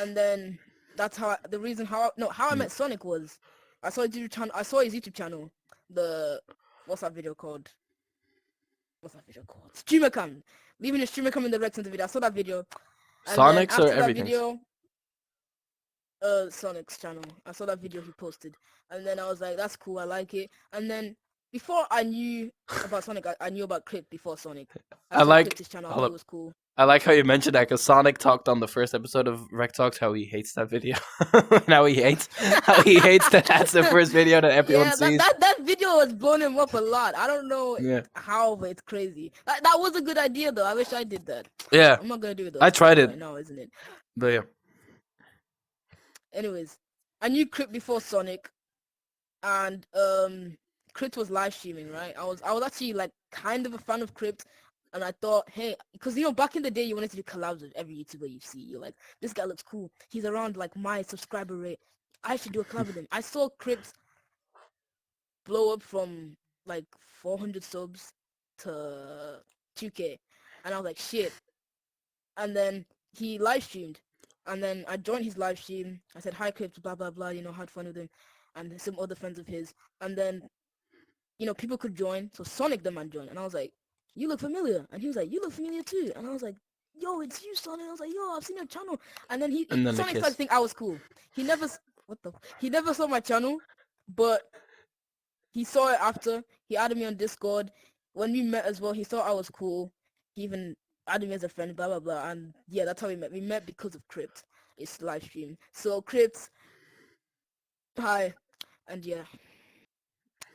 And then that's how I met Sonic was I saw his YouTube channel. The what's that video called? Streamer Cam. Leaving a streamer cam in the Rex in the video. I saw that video. And then Sonic's or after that Everything's? video, Sonic's channel. I saw that video he posted, and then I was like, "That's cool, I like it." And then before I knew about Sonic, I knew about Clip before Sonic. I like- Clipped his channel. I hold thought up. it was cool. I like how you mentioned that because Sonic talked on the first episode of Rectalkz how he hates that video. how he hates that that's the first video that everyone Yeah, sees. that video has blown him up a lot. I don't know Yeah. how, but it's crazy. That was a good idea though. I wish I did that. Yeah, I'm not gonna do it though. I tried it. right now, isn't it? but yeah. Anyways, I knew Crypt before Sonic, and Crypt was live streaming, right? I was actually like kind of a fan of Crypt, and I thought, hey, because back in the day you wanted to do collabs with every YouTuber you see. You're like, this guy looks cool. He's around like my subscriber rate. I should do a collab with him. I saw Crypt blow up from like 400 subs to 2K, and I was like, shit. And then he live streamed, and then I joined his live stream. I said hi, Clips, blah blah blah. Had fun with him, and some other friends of his. And then, people could join. So Sonic the Man joined, and I was like, "You look familiar," and he was like, "You look familiar too," and I was like, "Yo, it's you, Sonic." I was like, "Yo, I've seen your channel," and then And then the Sonic kiss. started to think I was cool. He never saw my channel, but he saw it after. He added me on Discord. When we met as well, he thought I was cool. He even added me as a friend, blah, blah, blah. And yeah, that's how we met. We met because of Crypt. It's live stream. So Crypt, hi. And yeah.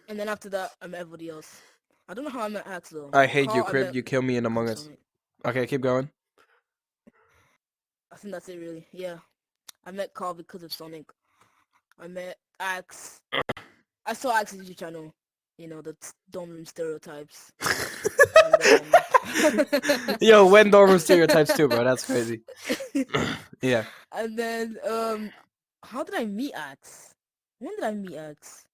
And then after that, I met everybody else. I don't know how I met Axe though. I hate you, Carl, Crib. You kill me in Among because Us. of Sonic. Okay, keep going. I think that's it really. Yeah. I met Carl because of Sonic. I met Axe. I saw Axe's YouTube channel. The dorm room stereotypes. Yo, when dorm room stereotypes too, bro. That's crazy. Yeah. And then, how did I meet Axe? When did I meet Axe?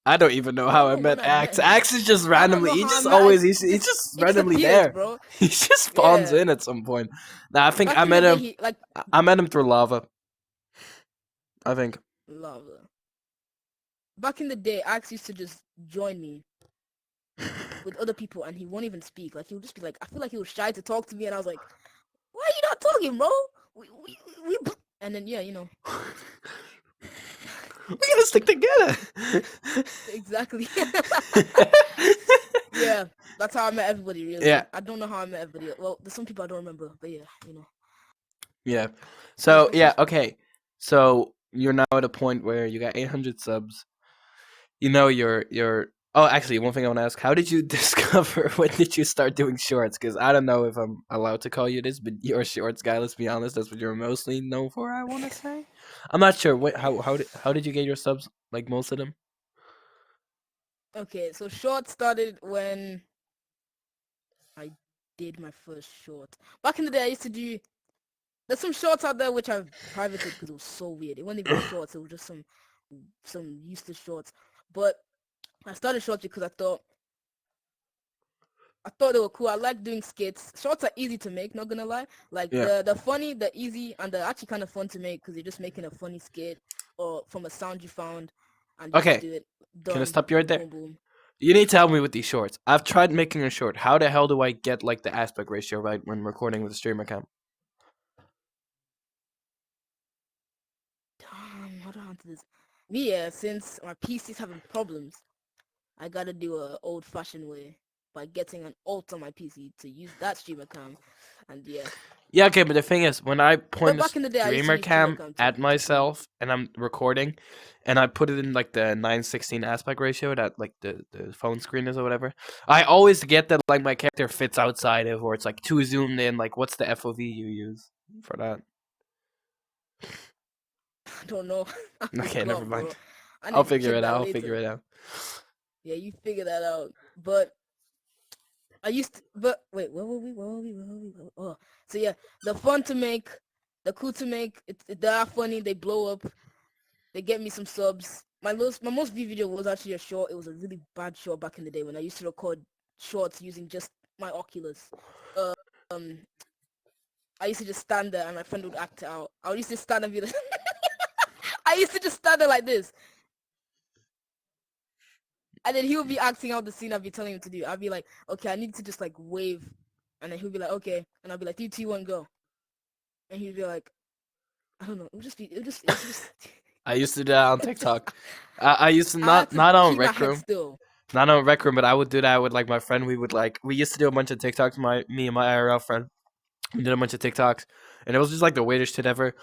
I don't even know how I when met I met Axe. him. Axe is just I don't randomly. know He how I just met always. Axe. He's just randomly disappears, there. bro. He just spawns Yeah. in at some point. Nah, I think Back I in met the him. day, he, I met him through Lava. I think. lava. Back in the day, Axe used to just join me with other people, and he won't even speak. Like, he would just be like, I feel like he was shy to talk to me, and I was like, why are you not talking, bro? We and then, yeah, We gotta stick together. Exactly. Yeah, that's how I met everybody, really. Yeah. I don't know how I met everybody. Well, there's some people I don't remember, but yeah, Yeah. So yeah, okay. So you're now at a point where you got 800 subs. You know you're. Oh, actually, one thing I want to ask: how did you discover? When did you start doing shorts? Because I don't know if I'm allowed to call you this, but you're a shorts guy. Let's be honest. That's what you're mostly known for. I want to say. I'm not sure. What? How did you get your subs? Like most of them. Okay, so short started when I did my first short. Back in the day, I used to do. There's some shorts out there which I've privated because it was so weird. It wasn't even shorts. It was just some useless shorts. But I started shorts because I thought they were cool. I like doing skits. Shorts are easy to make, not gonna lie. Like Yeah. the funny, the easy, and they're actually kind of fun to make because you're just making a funny skit or from a sound you found, and you just Okay. do it. Can I Done. stop you right there? Boom boom. You need to help me with these shorts. I've tried making a short. How the hell do I get like the aspect ratio right when recording with a streamer cam? Damn, how do I answer this? Me, yeah, since my PC's having problems, I gotta do a old-fashioned way by getting an alt on my PC to use that streamer cam, and yeah. Yeah, okay, but the thing is, when I point But the back in the day, I used to streamer use streamer cam cam at to film. myself and I'm recording, and I put it in like the 9:16 aspect ratio that like the phone screen is or whatever, I always get that like my character fits outside of, or it's like too zoomed in. Like, what's the FOV you use for that? I don't know. I Okay, never forgot, bro. mind. I I'll need to figure check it out. that I'll figure later. it out. Yeah, you figure that out. But I used to, but wait, where were we? Oh, so yeah, the fun to make, the cool to make. They are funny. They blow up. They get me some subs. My most viewed video was actually a short. It was a really bad short back in the day when I used to record shorts using just my Oculus. Um, I used to just stand there and my friend would act it out. I used to stand and be like, I used to just stand there like this, and then he would be acting out the scene I'd be telling him to do. I'd be like, okay, I need to just like wave, and then he'd be like, okay, and I'd be like, 3, 2, 1, go, and he'd be like, I don't know, it would just. I used to do that on TikTok. I used to I had not to not on keep my Rec head Room. still. Not on Rec Room, but I would do that with like my friend. We used to do a bunch of TikToks. Me and my IRL friend. We did a bunch of TikToks, and it was just like the weirdest shit ever.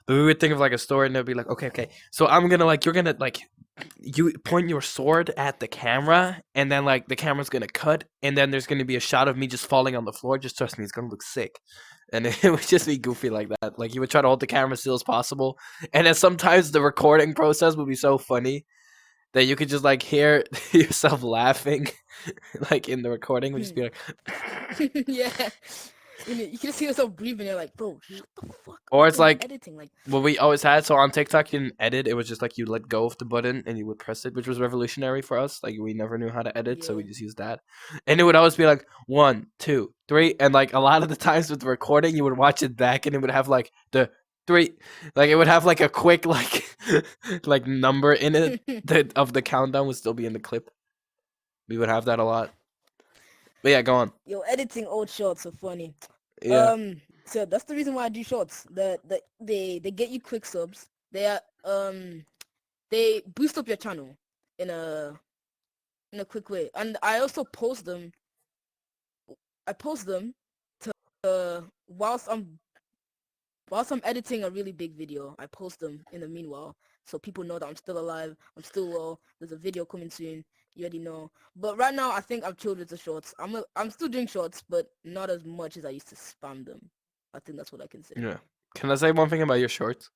But we would think of like a story, and they'd be like, okay. So I'm gonna like, you're gonna like, you point your sword at the camera, and then like the camera's gonna cut, and then there's gonna be a shot of me just falling on the floor. Just trust me, it's gonna look sick. And it would just be goofy like that. Like, you would try to hold the camera still as possible, and then sometimes the recording process would be so funny that you could just like hear yourself laughing, like in the recording, would just be like, Yeah. You can just hear yourself breathing. You're like, bro, shut the fuck or up it's when you're like editing. Like, what we always had. So on TikTok, you didn't edit. It was just like you let go of the button and you would press it, which was revolutionary for us. Like, we never knew how to edit, so we yeah. just used that. And it would always be like 1, 2, 3, and like a lot of the times with the recording, you would watch it back and it would have like the three, like it would have like a quick like like number in it that of the countdown would still be in the clip. We would have that a lot. But yeah, go on. Yo, editing old shorts are funny. Yeah. So that's the reason why I do shorts. They get you quick subs. They boost up your channel in a quick way. And I also post them. I post them to whilst I'm editing a really big video. I post them in the meanwhile, so people know that I'm still alive. I'm still well. There's a video coming soon. You already know. But right now, I think I've chilled with the shorts. I'm still doing shorts, but not as much as I used to spam them. I think that's what I can say. Yeah. Can I say one thing about your shorts?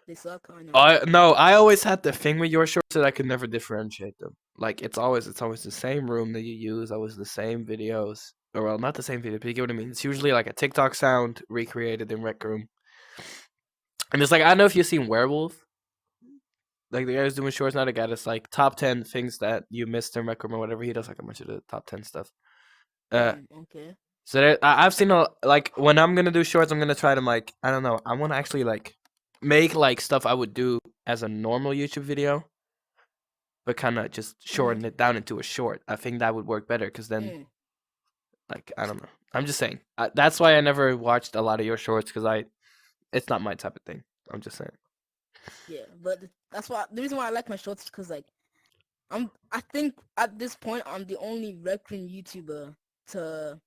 They suck. I know. I no, I always had the thing with your shorts that I could never differentiate them. Like, it's always the same room that you use, always the same videos. Or well, not the same video, but you get what I mean. It's usually like a TikTok sound recreated in Rec Room. And it's like, I don't know if you've seen Werewolf. Like, the guy who's doing shorts now, the guy that's like top 10 things that you missed in Rec Room or whatever. He does like a bunch of the top 10 stuff. Uh Okay. so I've seen like when I'm gonna do shorts, I'm gonna try to like, I don't know, I wanna actually like make like stuff I would do as a normal YouTube video, but kind of just Mhm. shorten it down into a short. I think that would work better because then, Mm. like, I don't know. I'm just saying. That's why I never watched a lot of your shorts because it's not my type of thing. I'm just saying. Yeah, but that's why the reason why I like my shorts is because like I think at this point I'm the only recurring YouTuber to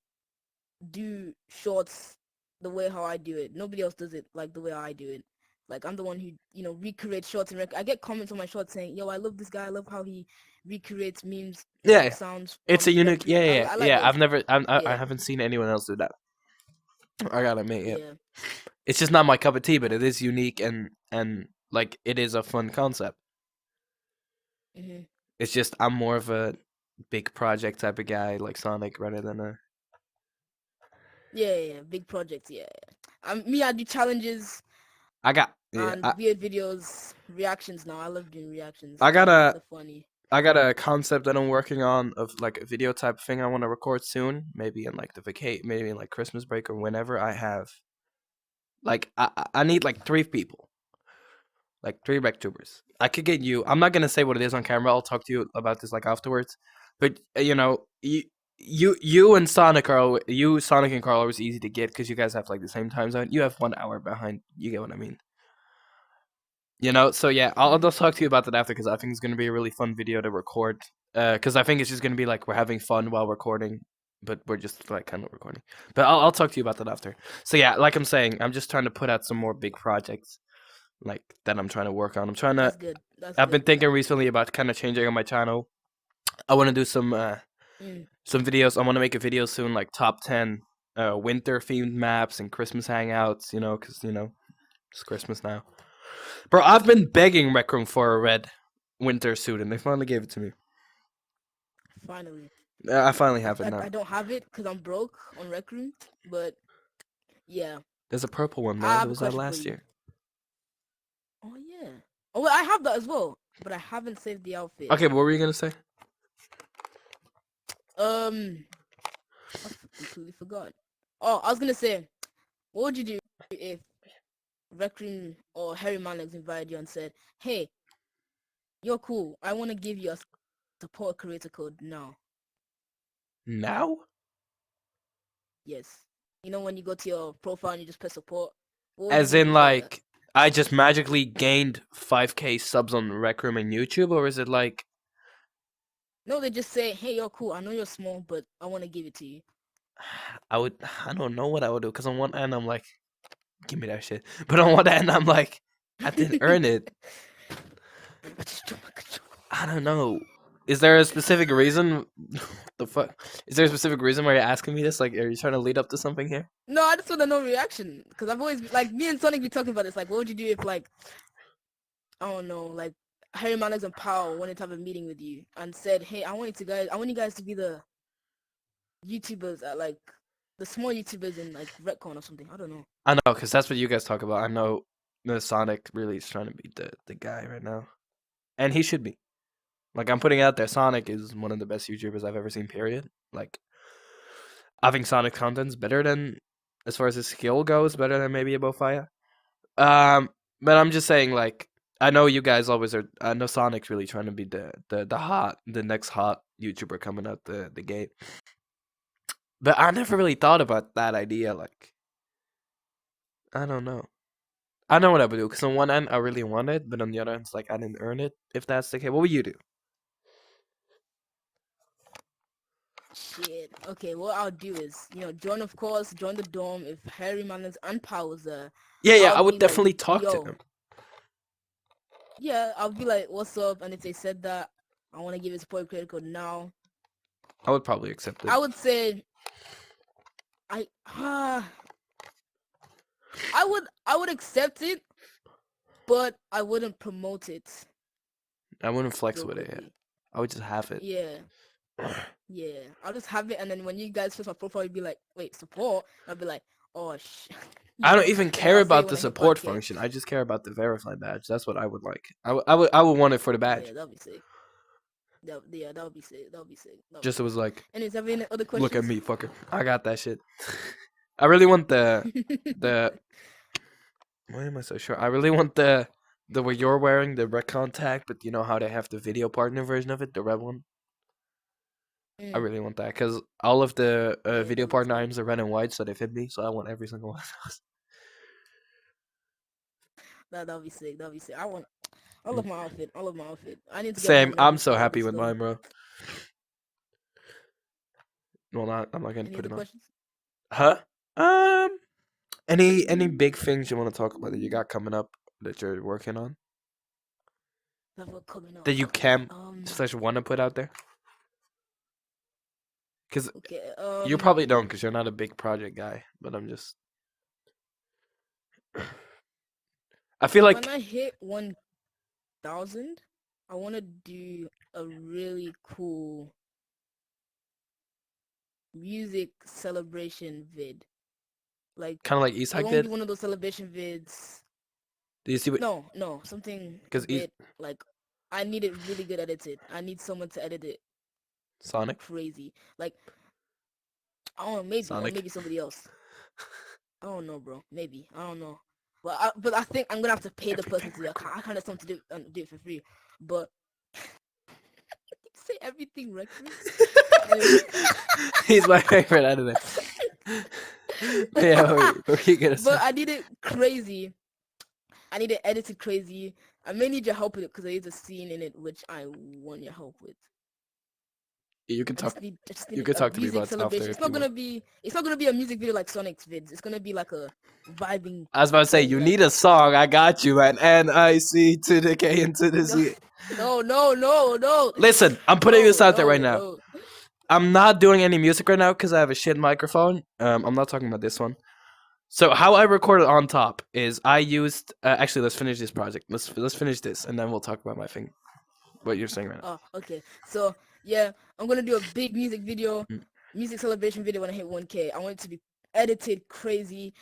do shorts the way how I do it. Nobody else does it like the way I do it. Like I'm the one who recreates shorts and I get comments on my shorts saying, "Yo, I love this guy. I love how he recreates memes and Yeah, like sounds it's on a unique. Rec Yeah, Room." yeah, I like yeah. those. I Yeah, haven't seen anyone else do that. I gotta admit, yeah. yeah. It's just not my cup of tea, but it is unique and like it is a fun concept. Hmm. It's just I'm more of a big project type of guy, like Sonic, rather than a. Yeah, yeah, big projects. Yeah, yeah. Me, I do challenges I got yeah. and weird videos, reactions. Now I love doing reactions. I got a They're funny. I got a concept that I'm working on of like a video type thing I want to record soon, maybe in like maybe in like Christmas break or whenever I have. Like I need like 3 people, like 3 RecTubers. I could get you. I'm not gonna say what it is on camera. I'll talk to you about this like afterwards. But you and Sonic Sonic and Carl are always easy to get because you guys have like the same time zone. You have 1 hour behind. You get what I mean? So yeah, I'll Hmm. just talk to you about that after because I think it's gonna be a really fun video to record. Because I think it's just gonna be like we're having fun while recording, but we're just like kind of recording. But I'll talk to you about that after. So yeah, like I'm saying, I'm just trying to put out some more big projects like that I'm trying to work on. I'm trying to. That's good. That's I've been good. thinking recently about kind of changing on my channel. I want to do Mm. some videos. I want to make a video soon, like top 10 winter themed maps and Christmas hangouts. Because it's Christmas now. Bro, I've been begging Rec Room for a red winter suit, and they finally gave it to me. Finally, I finally have it I now. don't have it because I'm broke on Rec Room, but yeah, There's a purple one I though. That have a was out question for last you. year. Oh yeah. Oh, well, I have that as well, but I haven't saved the outfit. Okay, what were you gonna say? Um, completely forgot. Oh, I was gonna say, what would you do if Recream or Harry Mannix invited you and said, "Hey, you're cool. I want to give you a support creator code now." Now? Yes. You know when you go to your profile and you just press support. What would you As do if in, they said that? like, I just magically gained 5K subs on Rec Room and YouTube, or is it like No, they just say, "Hey, you're cool. I know you're small, but I want to give it to you." I don't know what I would do because on one end I'm like, give me that shit, but on one end I'm like, I didn't earn it. I don't know. Is there a specific reason? The fuck? Is there a specific reason why you're asking me this? Like, are you trying to lead up to something here? No, I just want to know reaction because I've always like me and Sonic be talking about this. Like, what would you do if like I don't know, like Harry Mannix and Powell wanted to have a meeting with you and said, "Hey, I want you guys to be the YouTubers at like the small YouTubers in like Retcon or something." I don't know. I know, because that's what you guys talk about. I know the Sonic really is trying to be the guy right now, and he should be. Like, I'm putting it out there, Sonic is one of the best YouTubers I've ever seen. Period. Like, I think Sonic content's better than, as far as his skill goes, better than maybe a Bofaya. Um, but I'm just saying, like, I know you guys always are. I know Sonic's really trying to be the next hot YouTuber coming out the gate. But I never really thought about that idea. Like, I don't know. I know what I would do because on one end I really want it, but on the other end it's like I didn't earn it. If that's the case, what would you do? Shit. Okay, what I'll do is, join of course, join the dorm. If Harry Mannix and Powell's there, Yeah, yeah, I'll I would be like, definitely talk to "Yo, them. yeah," I'll be like, "What's up?" And if they said that, I want to give a support credit code now. I would probably accept it. I would say I would accept it, but I wouldn't promote it I wouldn't flex real with it yet. quickly. I would just have it. Yeah, yeah. I'll just have it, and then when you guys first my profile, you'd be like, "Wait, support?" I'll be like, "Oh, I don't even and then care I'll say it about when the I hit support 5K. function. I just care about the verified badge. That's what I would like. I would want it for the Oh yeah, badge. that'll be sick. That would be sick. That'll be sick. That'll be Just it sick. was like, Anyways, have you any other look at questions? me, fucker. I got that shit. I really want the. Why am I so sure? I really want the what you're wearing, the red contact, but you know how they have the video partner version of it, the red one. I Mm, really want that because all of the yeah, video that looks partner good. items are red and white, so they fit me. So I want every single one of those. That'll be sick. That'll be sick. I Mm. love my outfit. I love my outfit. I need to get Same. mine I'm now, so so I happy just with mine, bro. Well, not. I'm not gonna Any put other it on. questions? Huh? Um. Any big things you want to talk about that you got coming up that you're working on That were coming that up. you Okay. can slash want to put out there? Because Okay. you probably don't, because you're not a big project guy. But I'm just. I feel When like I hit 1,000, I want to do a really cool music celebration vid. Like, kind of like it Isak won't did. be one of those celebration vids. Do you see what? No, something a Because bit like I need it really good edited. I need someone to edit it Sonic, crazy. Like, I don't know, maybe or Sonic. maybe somebody else. I don't know, bro. Maybe I don't know. But I think I'm gonna have to pay the person to do it. I can't let someone to do it for free. But say everything reckless. Anyway. He's my favorite editor. Yeah, what were you gonna say? But I need it crazy. I need it edited crazy. I may need your help with it because there is a scene in it which I want your help with. You can I talk. just You need can a talk to me music about it after celebration. if you want. It's not gonna be a music video like Sonic's vids. It's gonna be like a vibing I was about to say, thing. you Like need a song. I got you, man. NIC to the K into the Z. no. Listen, I'm putting this out there right now. No. I'm not doing any music right now because I have a shit microphone. I'm not talking about this one. So how I recorded on top is I used. Actually, let's finish this project. Let's finish this, and then we'll talk about my thing. What you're saying right now. Oh, okay. So yeah, I'm gonna do a big music video, Mm. music celebration video when I hit 1K. I want it to be edited crazy.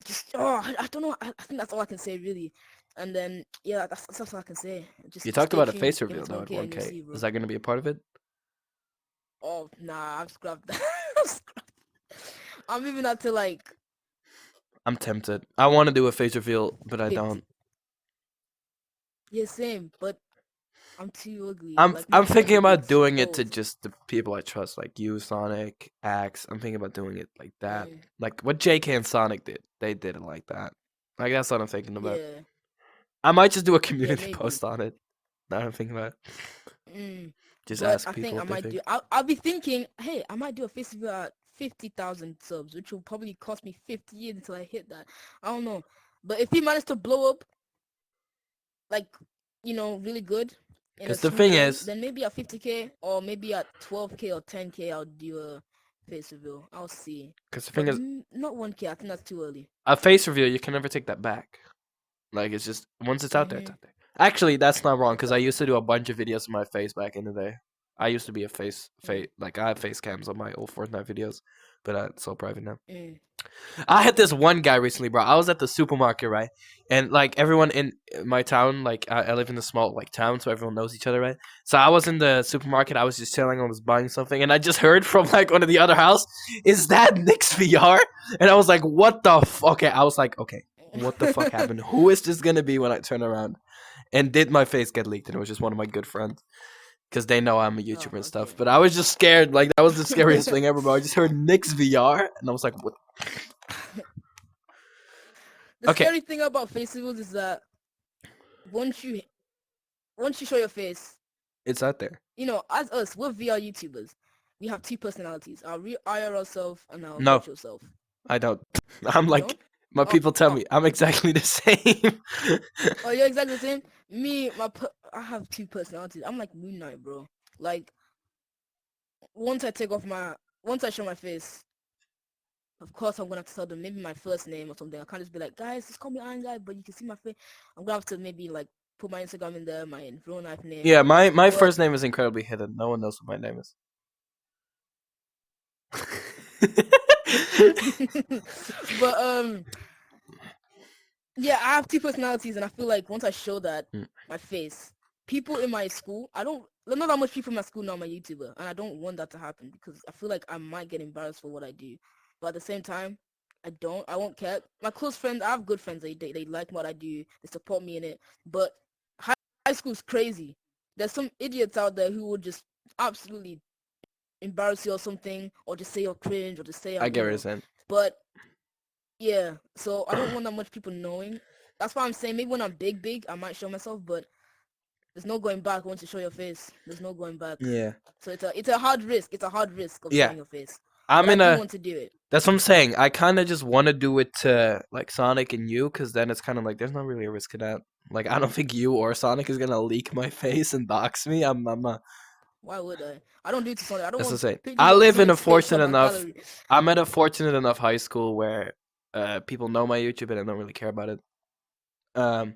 Just I don't know. I think that's all I can say really. And then yeah, that's all I can say. You Just talked stay about a tuned. face Give reveal it to though at 1K and you'll 1K. see, bro. Is that going to be a part of it? Oh nah, I've scrapped that. I've scrapped. I'm moving out to like I'm tempted. I want to do a face reveal, but I 50. don't. Yeah, same. But I'm too ugly. I'm Like my I'm face thinking will be about doing it to exposed. just the people I trust, like you, Sonic, Axe. I'm thinking about doing it like that, Mm, like what JK and Sonic did. They did it like that. Like that's what I'm thinking about. yeah, I might just do a yeah, community maybe. post on it. Now I'm thinking about it. Mm. Just But ask I people think I what they might do. think. I'll be thinking, hey, I might do a festival at 50,000 subs, which will probably cost me 50 years until I hit that. I don't know. But if he managed to blow up, like, really good in a Because the smooth thing way, is, then maybe at 50K or maybe at 12K or 10K, I'll do a festival. I'll see. because the thing But is, not 1K. I think that's too early. a face reveal you can never take that back. Like it's just once it's out there, it's Mm-hmm. out there. Actually, that's not wrong because I used to Exactly. do a bunch of videos of my face back in the day. I used to be a face Mm, like I have face cams on my old Fortnite videos, but it's all private now. mm, I had this one guy recently, bro. I was at the supermarket, right? And like everyone in my town, like I live in a small like town, so everyone knows each other, right? So I was in the supermarket. I was just chilling. I was buying something, and I just heard from like one of the other house, "Is that Nick's VR?" And I was like, "What the Okay, I was like, "Okay, what the fuck happened? Who is this gonna be when I turn around?" And did my face get leaked? And it was just one of my good friends because they know I'm a Oh, YouTuber and stuff. okay. But I was just scared. Like that was the scariest thing ever, bro. I just heard Nick's VR, and I was like, "What?" The Okay, scary thing about festivals is that once you once you show your face, it's out there. as us, we're VR YouTubers. We have two personalities: our real IRL self and our No, virtual self. I don't. I'm You like don't? my Oh, people tell oh, me I'm exactly the same. oh, you're exactly the same. Me, I have two personalities. I'm like Moon Knight, bro. Like once I take off once I show my face, of course I'm gonna have to tell them maybe my first name or something. I can't just be like, guys, just call me Ironguy, but you can see my face. I'm gonna have to maybe like put my Instagram in there, my real life name. Yeah, my But first name is incredibly hidden. No one knows what my name is. but yeah, I have two personalities, and I feel like once I show that Mm. my face, people in my school, not that much people in my school know I'm a YouTuber, and I don't want that to happen because I feel like I might get embarrassed for what I do. But at the same time, I won't care. My close friends, I have good friends. They like what I do. They support me in it. But high school's crazy. There's some idiots out there who will just absolutely embarrass you or something, or just say you're cringe, or just say I I'm, get what you're saying. But yeah, so I don't want that much people knowing. That's why I'm saying maybe when I'm big, I might show myself, but there's no going back once you show your face. There's no going back. Yeah. So it's a hard risk. It's a hard risk of Yeah. showing your face. But I'm I in do a want to do it. That's what I'm saying. I kind of just want to do it to like Sonic and you, because then it's kind of like there's not really a risk of that. Like I don't think you or Sonic is gonna leak my face and dox me. I'm not. Why would I? I don't do it to Sonic. I don't That's what I'm want saying. pictures I of live in a Sonic's face on fortunate my enough. gallery. I'm at a fortunate enough high school where people know my YouTube and I don't really care about it. Um,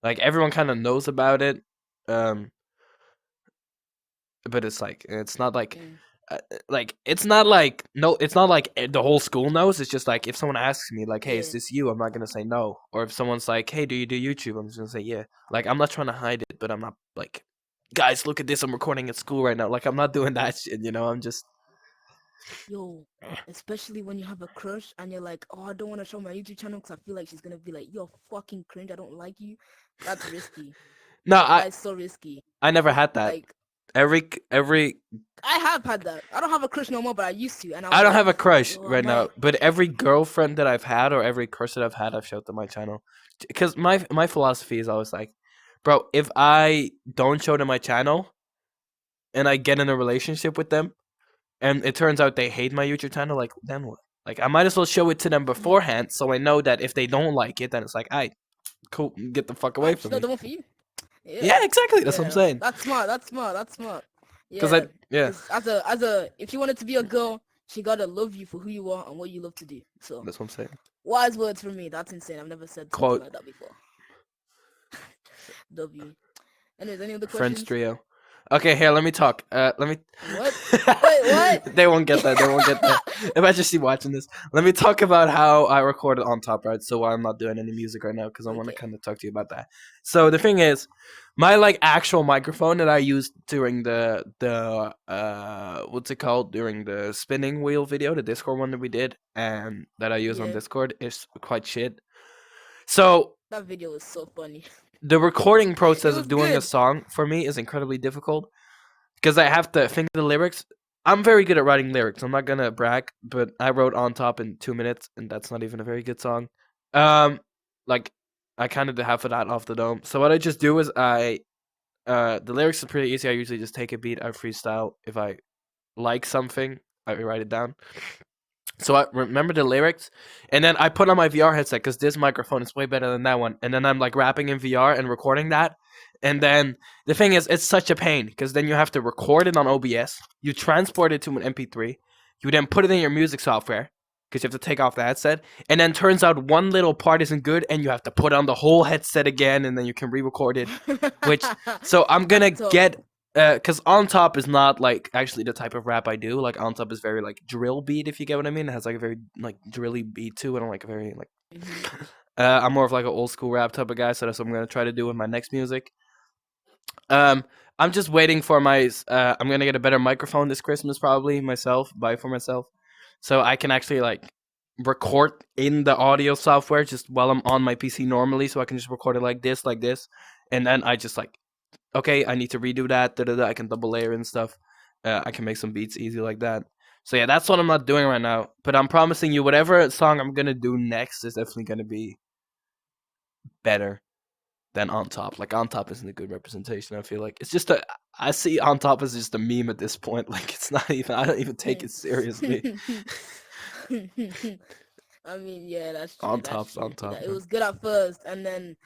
like everyone kind of knows about it. Um, but it's not Mm, like it's not like no, it's not like the whole school knows. It's just like if someone asks me like, "Hey, is yeah. this you?" I'm not gonna say no. Or if someone's like, "Hey, do you do YouTube?" I'm just gonna say yeah. Like I'm not trying to hide it, but I'm not like, guys, look at this. I'm recording at school right now. Like I'm not doing that shit. I'm just Yo, especially when you have a crush and you're like, oh, I don't want to show my YouTube channel because I feel like she's gonna be like, you're fucking cringe. I don't like you. That's risky. no. I That is so risky. I never had that. Like, Every I have had that. I don't have a crush no more, but I used to, and I I was don't like, have a crush yo, I right now, might. but every girlfriend that I've had or every crush that I've had, I've showed to my channel. Because my philosophy is always like, bro, if I don't show to my channel and I get in a relationship with them and it turns out they hate my YouTube channel, like then what? Like I might as well show it to them beforehand so I know that if they don't like it, then it's like, I cool, get the fuck away Alright, she's from not me. the one for you. Yeah, Yeah, exactly. That's what I'm yeah. saying. That's smart. That's smart. That's smart. Because Yeah, yeah, because if you wanted to be a girl, she gotta love you for who you are and what you love to do. So that's what I'm saying. wise words from me. That's insane. I've never said something Quote like that before. W. Anyways, any other French questions? trio. Okay, here, let me talk. Let me. What? Wait, what? They won't get that. They won't get that. Imagine she watching this. Let me talk about how I recorded on top, right? So I'm not doing any music right now because I want to Okay. kind of talk to you about that. So the thing is, my like actual microphone that I used during the what's it called, during the spinning wheel video, the Discord one that we did, and that I use on Yeah, Discord is quite shit. So that video was so funny. the recording It process of was doing a good. song for me is incredibly difficult because I have to think of the lyrics. I'm very good at writing lyrics. I'm not gonna brag, but I wrote "On Top" in 2 minutes, and that's not even a very good song. Like I kind of did half of that off the dome. So what I just do is the lyrics are pretty easy. I usually just take a beat, I freestyle. If I like something, I write it down. So I remember the lyrics, and then I put on my VR headset because this microphone is way better than that one. And then I'm like rapping in VR and recording that. And then the thing is, it's such a pain because then you have to record it on OBS. You transport it to an MP3. You then put it in your music software because you have to take off the headset. And then turns out one little part isn't good, and you have to put on the whole headset again, and then you can re-record it. Which so I'm That's gonna tough. get because On Top is not like actually the type of rap I do. Like On Top is very like drill beat, if you get what I mean. It has like a very like drilly beat to it. I'm like a very like Hmm. I'm more of like an old school rap type of guy, so that's what I'm gonna try to do with my next music. Um, I'm just waiting for my. I'm gonna get a better microphone this Christmas, probably myself, buy for myself, so I can actually like record in the audio software just while I'm on my PC normally, so I can just record it like this, and then I just like, okay, I need to redo that. Da, da, da, I can double layer and stuff. I can make some beats easy like that. So yeah, that's what I'm not doing right now. But I'm promising you, whatever song I'm gonna do next is definitely gonna be better than On Top. Like On Top isn't a good representation. I feel like it's just a. I see On Top as just a meme at this point. Like it's not even. I don't even take it seriously. I mean, yeah, that's true. On That's Top's On true. Top, It man. was good at first, and then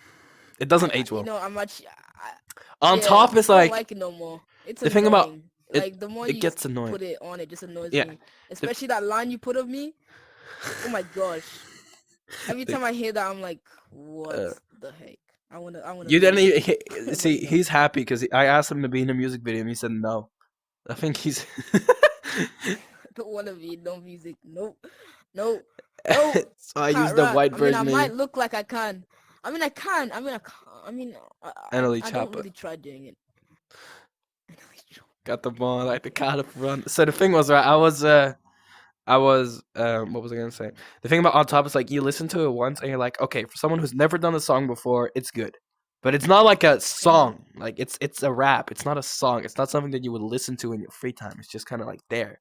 It doesn't age well. I'm actually, On yeah, Top is I don't like like it no more. It's the thing about annoying. it. Like the more It you gets annoying. put it on, it just annoys Yeah. me. The, Especially that line you put of me. Oh my gosh! Every the, time I hear that, I'm like, what uh, the heck? I wanna you didn't leave. But see. you know, He's happy because I asked him to be in a music video and he said no. I think he's. I don't wanna be no music. Nope, nope, nope. So I Can't used the rap. white I mean, I version of you. might look like I can. I mean, I can. I mean, I mean, Annalie I don't Choppa really try doing it. got the ball like the cat up run. So the thing was, right, what was I gonna say? The thing about On Top is like you listen to it once and you're like, okay, for someone who's never done the song before, it's good. But it's not like a Mhm. song. Like it's a rap. It's not a song. It's not something that you would listen to in your free time. It's just kind of like there.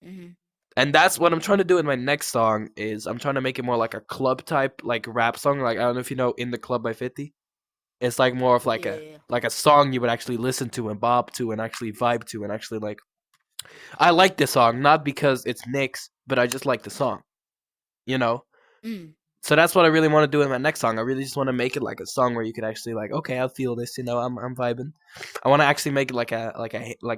Mhm. And that's what I'm trying to do in my next song is I'm trying to make it more like a club type like rap song. Like I don't know if you know In the Club by 50. It's like more of Yeah. like a song you would actually listen to and bob to and actually vibe to and actually like I like this song not because it's Nick's, but I just like the song. You know. Mm. So that's what I really want to do in my next song. I really just want to make it like a song where you could actually like, okay, I feel this, I'm vibing. I want to actually make it like a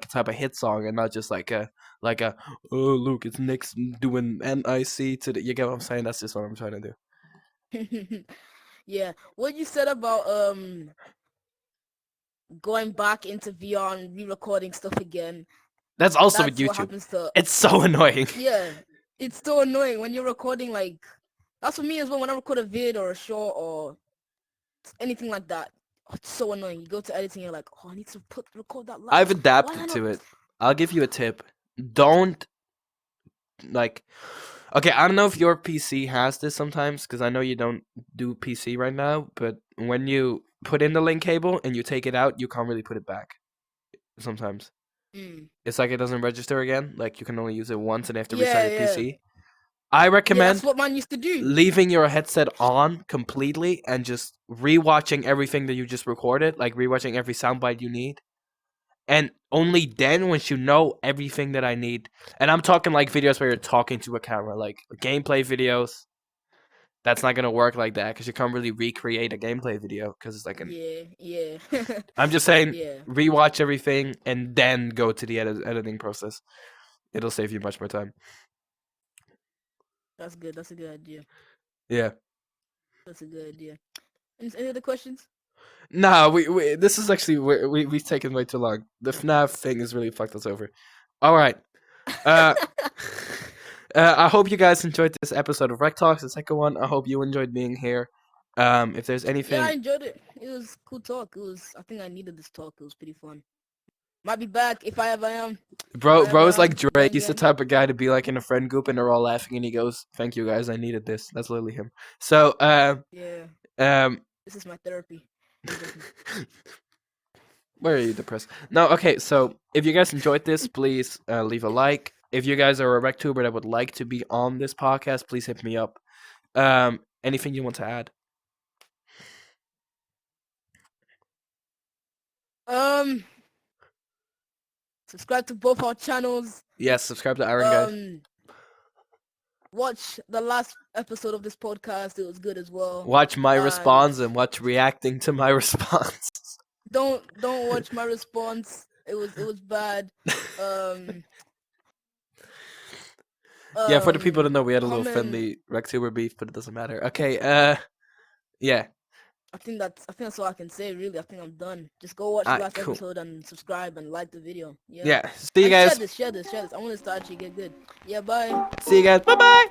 type of hit song and not just like a oh look, it's Nick's doing NIC to the. You get what I'm saying? That's just what I'm trying to do. Yeah. What you said about going back into VR and re-recording stuff again. That's also with That's what YouTube. happens to. It's so annoying. Yeah. It's so annoying when you're recording like. That's for me as well. When I record a vid or a short or anything like that, it's so annoying. You go to editing, you're like, oh, I need to record that live. I've Why am I adapted not? to it. I'll give you a tip. Don't like. Okay, I don't know if your PC has this sometimes because I know you don't do PC right now. But when you put in the link cable and you take it out, you can't really put it back. Sometimes Mm. it's like it doesn't register again. Like you can only use it once and you have to restart Yeah, your yeah. PC. I Yeah, that's recommend what mine used to do. leaving your headset on completely and just rewatching everything that you just recorded, like rewatching every soundbite you need. And only then, once you know everything that I need, and I'm talking like videos where you're talking to a camera, like gameplay videos. That's not gonna work like that because you can't really recreate a gameplay video because it's like an. Yeah, yeah. I'm just saying, Yeah. rewatch everything and then go to the editing process. It'll save you much more time. That's good. That's a good idea. Yeah. That's a good idea. Any other questions? Nah, we this is actually we've taken way too long. The FNAF thing has really fucked us over. All right. Uh, I hope you guys enjoyed this episode of Rectalkz, the second one. I hope you enjoyed being here. If there's Yeah, I anything, enjoyed it. It was cool talk. It was. I think I needed this talk. It was pretty fun. Might be back if I ever am. If I ever bro's like am Drake. going He's the again. type of guy to be like in a friend group and they're all laughing and he goes, "Thank you guys, I needed this." That's literally him. So, Yeah. um, This is my therapy. I'm joking. why are you depressed? No, okay. So if you guys enjoyed this, please leave a like. If you guys are a RecTuber that would like to be on this podcast, please hit me up. Anything you want to add? Um, subscribe to both our channels. Yes, subscribe to Ironguy. Watch the last episode of this podcast. It was good as well. Watch my And response and watch reacting to my response. don't watch my response. It was bad. Yeah, for the people to know, we had a little Comment. friendly RecTuber beef, but it doesn't matter. Okay, yeah. I think that's all I can say. Really, I think I'm done. Just go watch the last Cool. episode and subscribe and like the video. Yeah. Yeah. See you And guys. share this. I want this to actually get good. Yeah. Bye. See you guys. Bye bye.